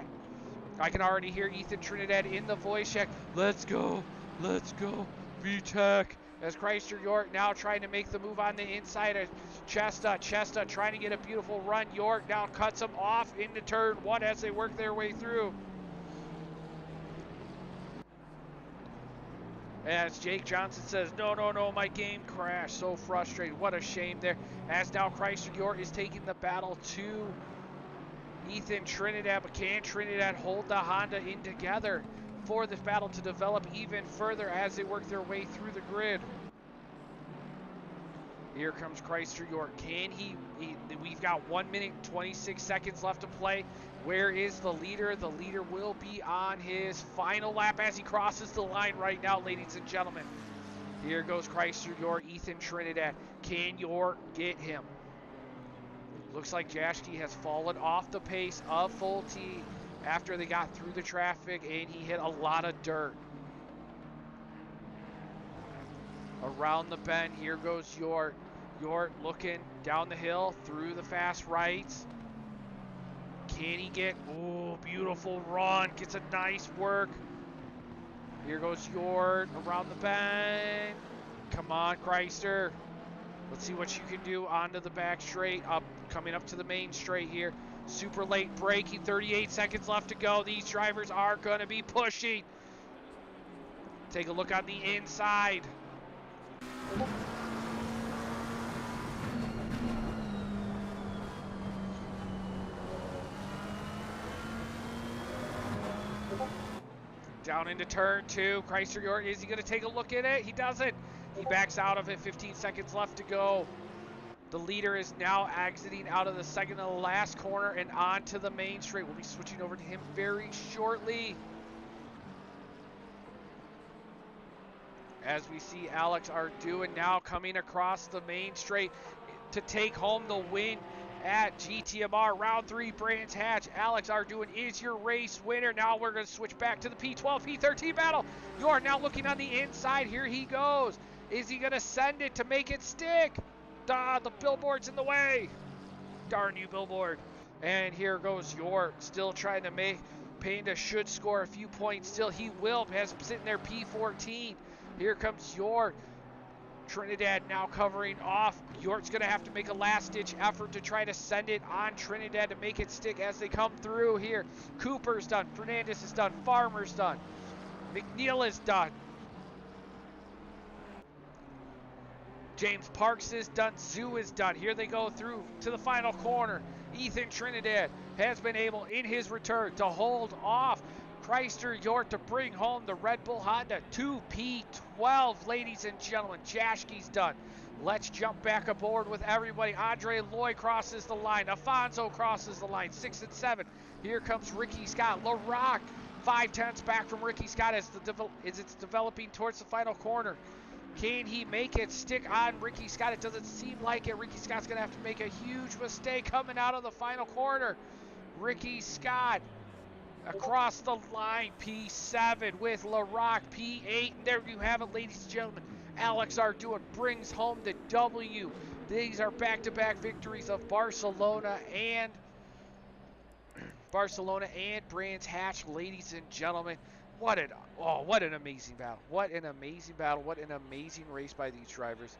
I can already hear Ethan Trinidad in the voice check. Let's go. Let's go, V-Tech. As Chrysler York now trying to make the move on the inside of Chestnut. Chestnut trying to get a beautiful run. York now cuts him off into turn 1 as they work their way through. As Jake Johnson says, no, my game crashed. So frustrated. What a shame there. As now Chrysler York is taking the battle to Ethan Trinidad. But can Trinidad hold the Honda in together for this battle to develop even further as they work their way through the grid? Here comes Chrysler York. Can he? We've got 1 minute 26 seconds left to play. Where is the leader? The leader will be on his final lap as he crosses the line right now, ladies and gentlemen. Here goes Chrysler York, Ethan Trinidad. Can York get him? Looks like Jashke has fallen off the pace of Fulte after they got through the traffic and he hit a lot of dirt. Around the bend, here goes York. York looking down the hill through the fast rights. Can he get, oh, beautiful run. Gets a nice work. Here goes York around the bend. Come on, Chrysler. Let's see what you can do onto the back straight. Coming up to the main straight here. Super late braking, 38 seconds left to go. These drivers are going to be pushing. Take a look on the inside. Down into turn 2. Chrysler York, is he going to take a look at it? He doesn't. He backs out of it. 15 seconds left to go. The leader is now exiting out of the second to the last corner and onto the main straight. We'll be switching over to him very shortly. As we see Alex Arduin now coming across the main straight to take home the win at GTMR Round 3 Brands Hatch. Alex Arduin is your race winner. Now we're going to switch back to the P12, P13 battle. You are now looking on the inside. Here he goes. Is he going to send it to make it stick? The billboard's in the way. Darn you, billboard. And here goes York, still trying to Panda should score a few points still. He will, has sitting there P14. Here comes York. Trinidad now covering off. York's going to have to make a last-ditch effort to try to send it on Trinidad to make it stick as they come through here. Cooper's done. Fernandez is done. Farmer's done. McNeil is done. James Parks is done. Zoo is done. Here they go through to the final corner. Ethan Trinidad has been able, in his return, to hold off Chrysler York to bring home the Red Bull Honda 2P12, ladies and gentlemen. Jashke's done. Let's jump back aboard with everybody. Andre Loy crosses the line. Afonso crosses the line. 6 and 7. Here comes Ricky Scott. LaRock, 5/10 back from Ricky Scott as it's developing towards the final corner. Can he make it stick on Ricky Scott? It doesn't seem like it. Ricky Scott's going to have to make a huge mistake coming out of the final corner. Ricky Scott across the line, P7 with LaRock, P8. And there you have it, ladies and gentlemen. Alex Arduin brings home the W. These are back-to-back victories of Barcelona and Brands Hatch, ladies and gentlemen. What an amazing battle. What an amazing battle. What an amazing race by these drivers.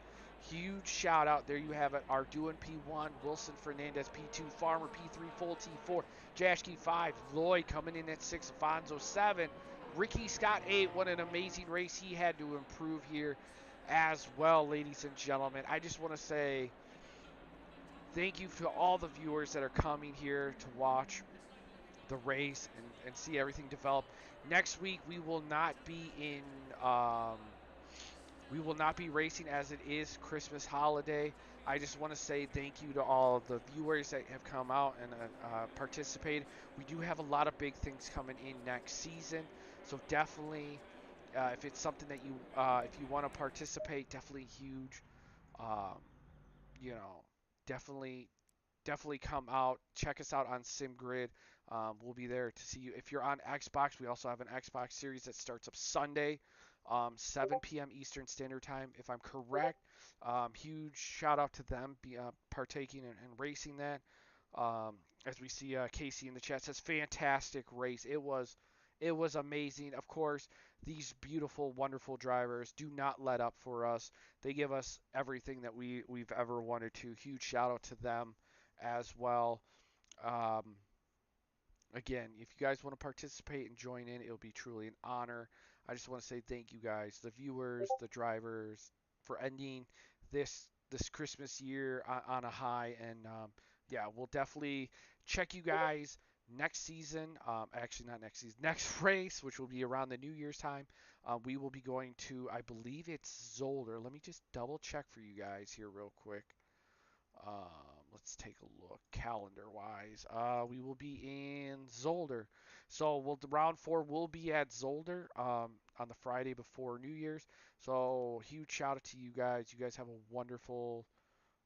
Huge shout out. There you have it. Arduin P1, Wilson Fernandez P2, Farmer P3, Full T4, Jashke 5, Lloyd coming in at 6, Afonso 7, Ricky Scott 8. What an amazing race he had to improve here as well, ladies and gentlemen. I just want to say thank you to all the viewers that are coming here to watch the race and see everything develop. Next week we will not be racing as it is Christmas holiday. I just want to say thank you to all the viewers that have come out and participated. We do have a lot of big things coming in next season, so definitely if it's something that you if you want to participate, definitely huge. Um, you know, definitely come out. Check us out on SimGrid. We'll be there to see you. If you're on Xbox, we also have an Xbox series that starts up Sunday, 7 p.m. Eastern Standard Time, if I'm correct. Huge shout out to them partaking and racing that. As we see Casey in the chat says, fantastic race. It was amazing. Of course, these beautiful, wonderful drivers do not let up for us. They give us everything that we've ever wanted to. Huge shout out to them as well. Um, Again, if you guys want to participate and join in, it'll be truly an honor. I just want to say thank you guys, the viewers, the drivers, for ending this Christmas year on a high. And yeah, we'll definitely check you guys next season. Actually, not next season, next race, which will be around the New Year's time. We will be going to, I believe it's Zolder. Let me just double check for you guys here real quick. Let's take a look calendar-wise. We will be in Zolder. So round 4 will be at Zolder on the Friday before New Year's. So huge shout out to you guys. You guys have a wonderful